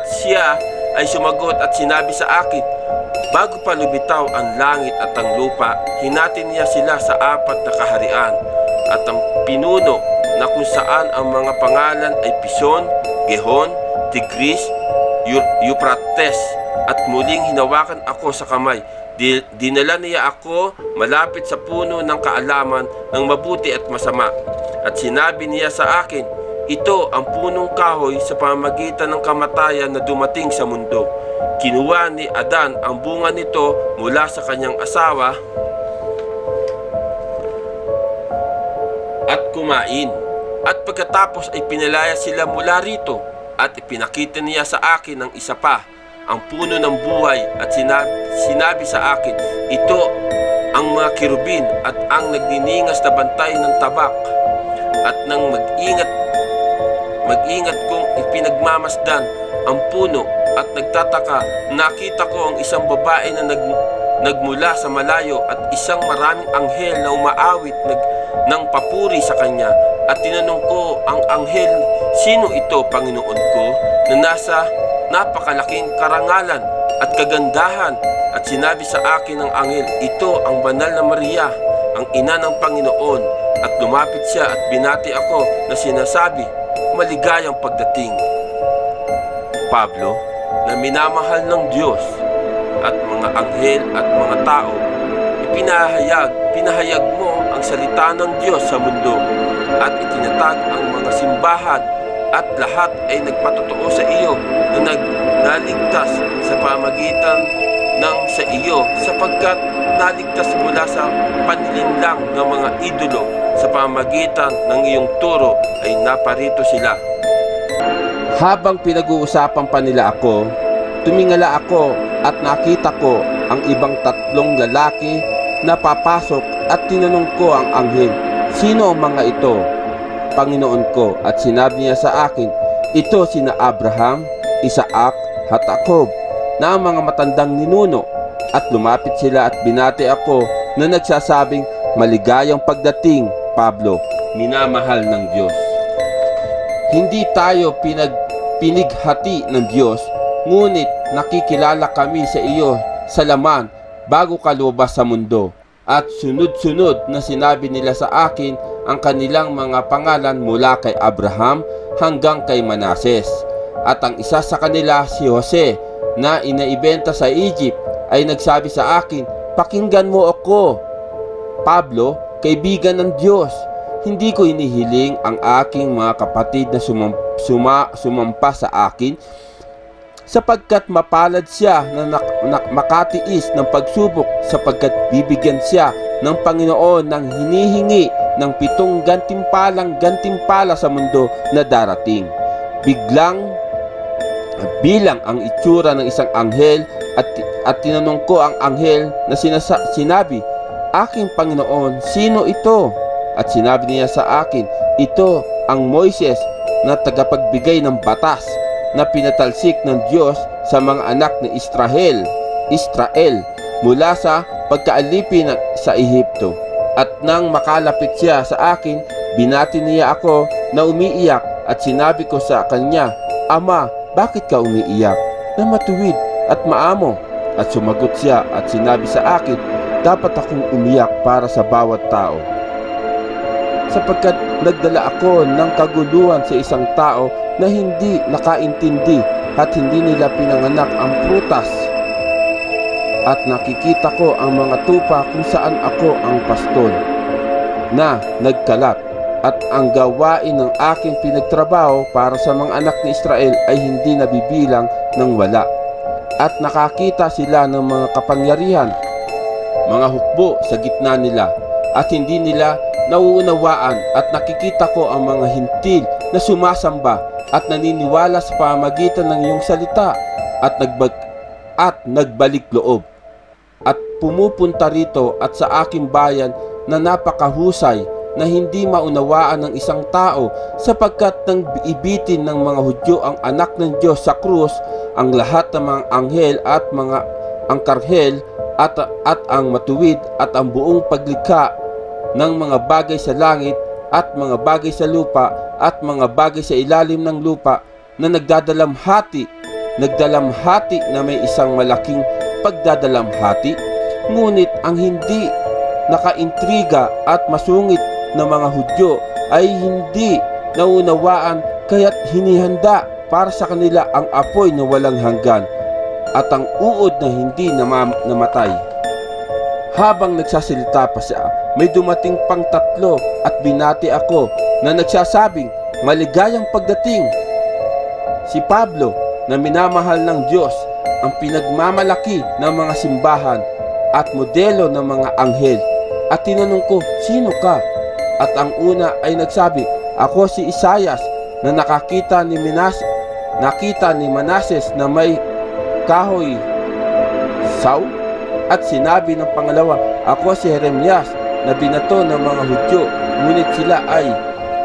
siya ay sumagot at sinabi sa akin, "Bago pa lumitaw ang langit at ang lupa, hinati niya sila sa 4 na kaharian, at ang pinuno na kung saan ang mga pangalan ay Pison, Gihon, Tigris, Euphrates, at muling hinawakan ako sa kamay. Dinala niya ako malapit sa puno ng kaalaman ng mabuti at masama. At sinabi niya sa akin, ito ang punong kahoy sa pamamagitan ng kamatayan na dumating sa mundo. Kinuha ni Adan ang bunga nito mula sa kanyang asawa at kumain. At pagkatapos ay pinalaya sila mula rito, at ipinakita niya sa akin ng isa pa, ang puno ng buhay, at sinabi sa akin, ito ang mga kirubin at ang nagniningas na bantay ng tabak. At nang mag-ingat kong ipinagmamasdan ang puno at nagtataka, nakita ko ang isang babae na nagmula sa malayo at isang maraming anghel na umaawit ng papuri sa kanya. At tinanong ko ang anghel, sino ito, Panginoon ko, na nasa napakalaking karangalan at kagandahan? At sinabi sa akin ng anghel, ito ang banal na Maria, ang ina ng Panginoon. At lumapit siya at binati ako na sinasabi, maligayang pagdating. Pablo, na minamahal ng Diyos at mga anghel at mga tao, pinahayag mo ang salita ng Diyos sa mundo at itinatag ang mga simbahan, at lahat ay nagpatotoo sa iyo na naligtas sa pamagitan ng sa iyo, sapagkat naligtas mula sa panlilinlang ng mga idolo. Sa pamagitan ng iyong turo ay naparito sila. Habang pinag-uusapan pa nila ako, tumingala ako at nakita ko ang ibang 3 lalaki na papasok, at tinanong ko ang anghel, sino ang mga ito, Panginoon ko? At sinabi niya sa akin, ito sina Abraham, Isaac at Jacob, na ang mga matandang ninuno. At lumapit sila at binati ako na nagsasabing, Maligayang pagdating, Pablo, minamahal ng Diyos. Hindi tayo pinighati ng Diyos, ngunit nakikilala kami sa iyo sa laman bago ka lumabas sa mundo. At sunod-sunod na sinabi nila sa akin ang kanilang mga pangalan mula kay Abraham hanggang kay Manases. At ang isa sa kanila, si Jose, na inaibenta sa Egypt, ay nagsabi sa akin, "Pakinggan mo ako, Pablo, kaibigan ng Diyos. Hindi ko inihiling ang aking mga kapatid na sumampa sa akin, sapagkat mapalad siya na makatiis ng pagsubok, sapagkat bibigyan siya ng Panginoon ng hinihingi ng 7 gantimpala sa mundo na darating." Bilang ang itsura ng isang anghel at tinanong ko ang anghel na sinabi, "Aking Panginoon, sino ito?" At sinabi niya sa akin, "Ito ang Moises na tagapagbigay ng batas na pinatalsik ng Diyos sa mga anak ng Israel mula sa pagkaalipin sa Ehipto." At nang makalapit siya sa akin, binati niya ako na umiiyak at sinabi ko sa kanya, "Ama, bakit ka umiiyak? Na matuwid at maamo." At sumagot siya at sinabi sa akin, "Dapat akong umiyak para sa bawat tao, sapagkat nagdala ako ng kaguluhan sa isang tao na hindi nakaintindi at hindi nila pinanganak ang prutas. At nakikita ko ang mga tupa kung saan ako ang pastol na nagkalat, at ang gawain ng aking pinagtrabaho para sa mga anak ni Israel ay hindi nabibilang ng wala. At nakakita sila ng mga kapangyarihan, mga hukbo sa gitna nila, at hindi nila nauunawaan. At nakikita ko ang mga hintil na sumasamba at naniniwala sa pamamagitan ng iyong salita at nagbalik loob at pumupunta rito at sa aking bayan na napakahusay na hindi maunawaan ng isang tao, sapagkat nang ibitin ng mga Hudyo ang anak ng Diyos sa krus, ang lahat ng mga anghel at mga angkarhel at ang matuwid at ang buong paglikha ng mga bagay sa langit at mga bagay sa lupa at mga bagay sa ilalim ng lupa, na nagdadalamhati na may isang malaking pagdadalamhati. Ngunit ang hindi nakaintriga at masungit na mga Hudyo ay hindi naunawaan, kaya't hinihanda para sa kanila ang apoy na walang hanggan at ang uod na hindi namatay. Habang nagsasalita pa siya, may dumating pang 3 at binati ako na nagsasabing, "Maligayang pagdating." Si Pablo, na minamahal ng Diyos, ang pinagmamalaki ng mga simbahan at modelo ng mga anghel. At tinanong ko, "Sino ka?" At ang una ay nagsabi, "Ako si Isaias na nakita ni Manases na may kahoy saw." At sinabi ng pangalawa, "Ako si Jeremias na binato ng mga Hudyo, ngunit sila ay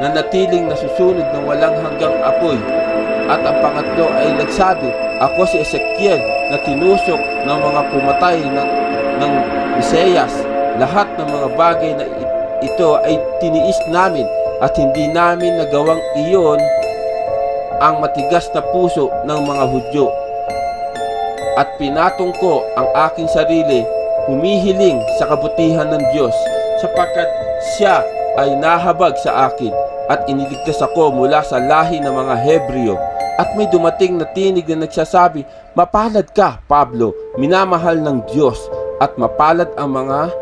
nanatiling nasusunod ng walang hanggang apoy." At ang pangatlo ay nagsabi, "Ako si Ezekiel na tinusok ng mga pumatay ng Mesiyas. Lahat ng mga bagay na ito ay tiniis namin at hindi namin nagawang iyon ang matigas na puso ng mga Hudyo. At pinatong ko ang aking sarili, humihiling sa kabutihan ng Diyos, sapagkat siya ay nahabag sa akin at iniligtas ako mula sa lahi ng mga Hebreo." At may dumating na tinig na nagsasabi, "Mapalad ka, Pablo, minamahal ng Diyos, at mapalad ang mga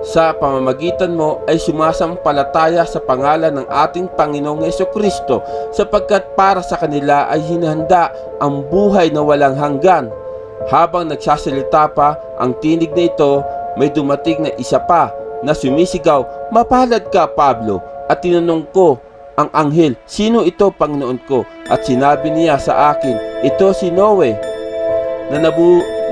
sa pamamagitan mo ay sumasampalataya sa pangalan ng ating Panginoong Jesucristo, sapagkat para sa kanila ay hinahanda ang buhay na walang hanggan." Habang nagsasalita pa ang tinig na ito, may dumating na isa pa na sumisigaw, "Mapalad ka, Pablo." At tinanong ko ang anghel, "Sino ito, Panginoon ko?" At sinabi niya sa akin, "Ito si Noe na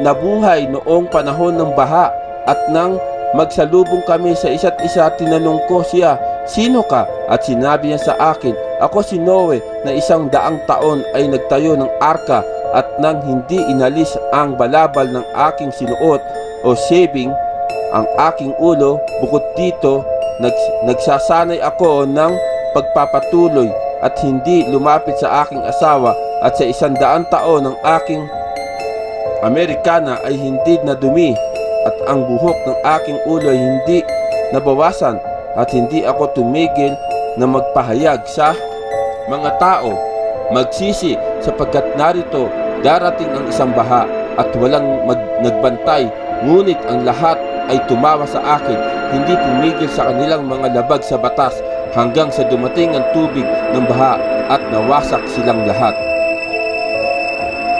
nabuhay noong panahon ng baha." At nang magsalubong kami sa isa't isa, tinanong ko siya, "Sino ka?" At sinabi niya sa akin, "Ako si Noe na 100 taon ay nagtayo ng arka, at nang hindi inalis ang balabal ng aking sinuot o shaving ang aking ulo. Bukod dito, nagsasanay ako ng pagpapatuloy at hindi lumapit sa aking asawa, at sa 100 taon ng aking Amerikana ay hindi nadumi, at ang buhok ng aking ulo ay hindi nabawasan, at hindi ako tumigil na magpahayag sa mga tao. Magsisi sapagkat narito darating ang isang baha at walang nagbantay, ngunit ang lahat ay tumawa sa akin. Hindi tumigil sa kanilang mga labag sa batas hanggang sa dumating ang tubig ng baha at nawasak silang lahat.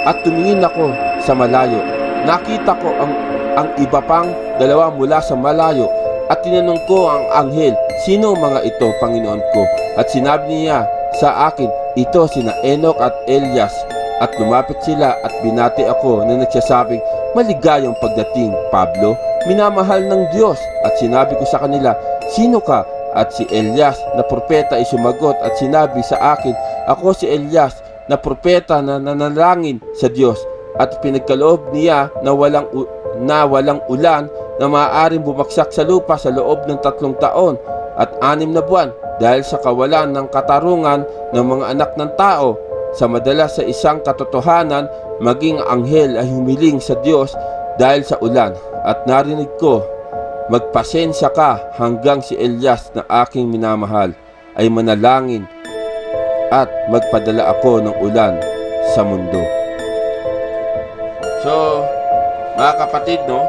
At tumingin ako sa malayo. Nakita ko ang iba pang dalawa mula sa malayo, at tinanong ko ang anghel, "Sino mga ito, Panginoon ko?" At sinabi niya sa akin, "Ito sina Enoch at Elias." At lumapit sila at binati ako na nagsasabing, "Maligayang pagdating, Pablo, minamahal ng Diyos." At sinabi ko sa kanila, "Sino ka?" At si Elias na propeta ay sumagot at sinabi sa akin, "Ako si Elias na propeta na nanalangin sa Diyos." At pinagkaloob niya na walang ulan na maaaring bumagsak sa lupa sa loob ng 3 taon at 6 na buwan dahil sa kawalan ng katarungan ng mga anak ng tao. Sa madalas sa isang katotohanan, maging anghel ay humiling sa Diyos dahil sa ulan. At narinig ko, "Magpasensya ka hanggang si Elias na aking minamahal ay manalangin at magpadala ako ng ulan sa mundo." So, mga kapatid, no?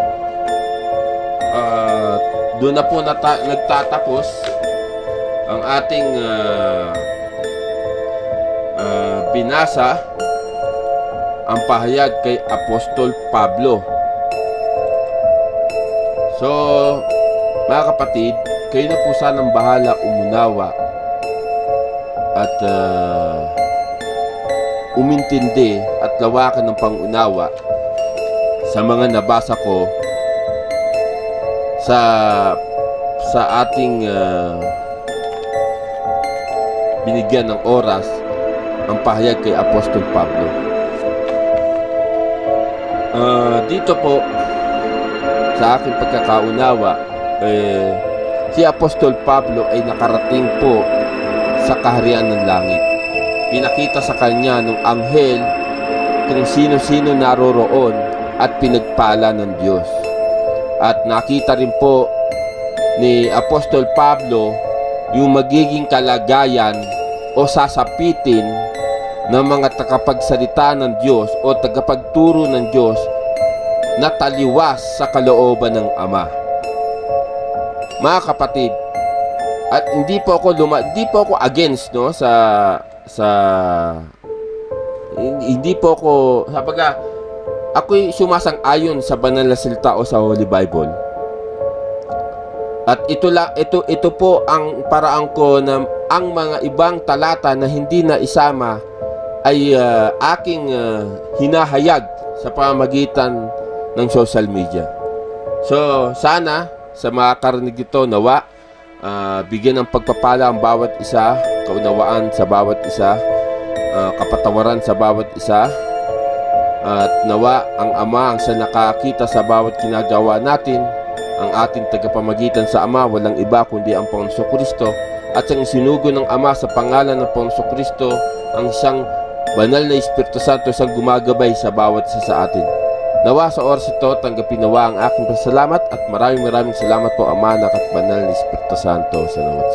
Doon na po nagtatapos ang ating binasa, ang pahayag kay Apostol Pablo. So, mga kapatid, kayo na po sanang bahala umunawa at umintindi at lawakan ng pangunawa sa mga nabasa ko sa ating binigyan ng oras, ang pahayag kay Apostol Pablo. Dito po sa aking pagkakaunawa, si Apostol Pablo ay nakarating po sa kaharian ng langit. Pinakita sa kanya ng anghel kung sino-sino naroroon at pinagpala ng Diyos. At nakita rin po ni Apostol Pablo yung magiging kalagayan o sasapitin ng mga tagapagsalita ng Diyos o tagapagturo ng Diyos na taliwas sa kalooban ng Ama. Mga kapatid, at hindi po ako against, no, hindi po ako, sabaga, ako'y sumasang-ayon sa banal na salita o sa Holy Bible. At ito po ang paraan ko na ang mga ibang talata na hindi na isama ay aking hinahayag sa pamamagitan ng social media. So, sana sa mga karinig ito, nawa bigyan ng pagpapala ang bawat isa, kaunawaan sa bawat isa, kapatawaran sa bawat isa, at nawa ang Ama ang sa nakakita sa bawat ginagawa natin, ang ating tagapamagitan sa Ama, walang iba kundi ang Panginoong Kristo, at ang sinugo ng Ama sa pangalan ng Panginoong Kristo, ang isang banal na Espiritu Santo, isang gumagabay sa bawat isa sa atin. Nawa sa oras ito, tanggapin nawa ang aking pasalamat, at maraming salamat po, Ama, Anak at Banal na Espiritu Santo. Salamat.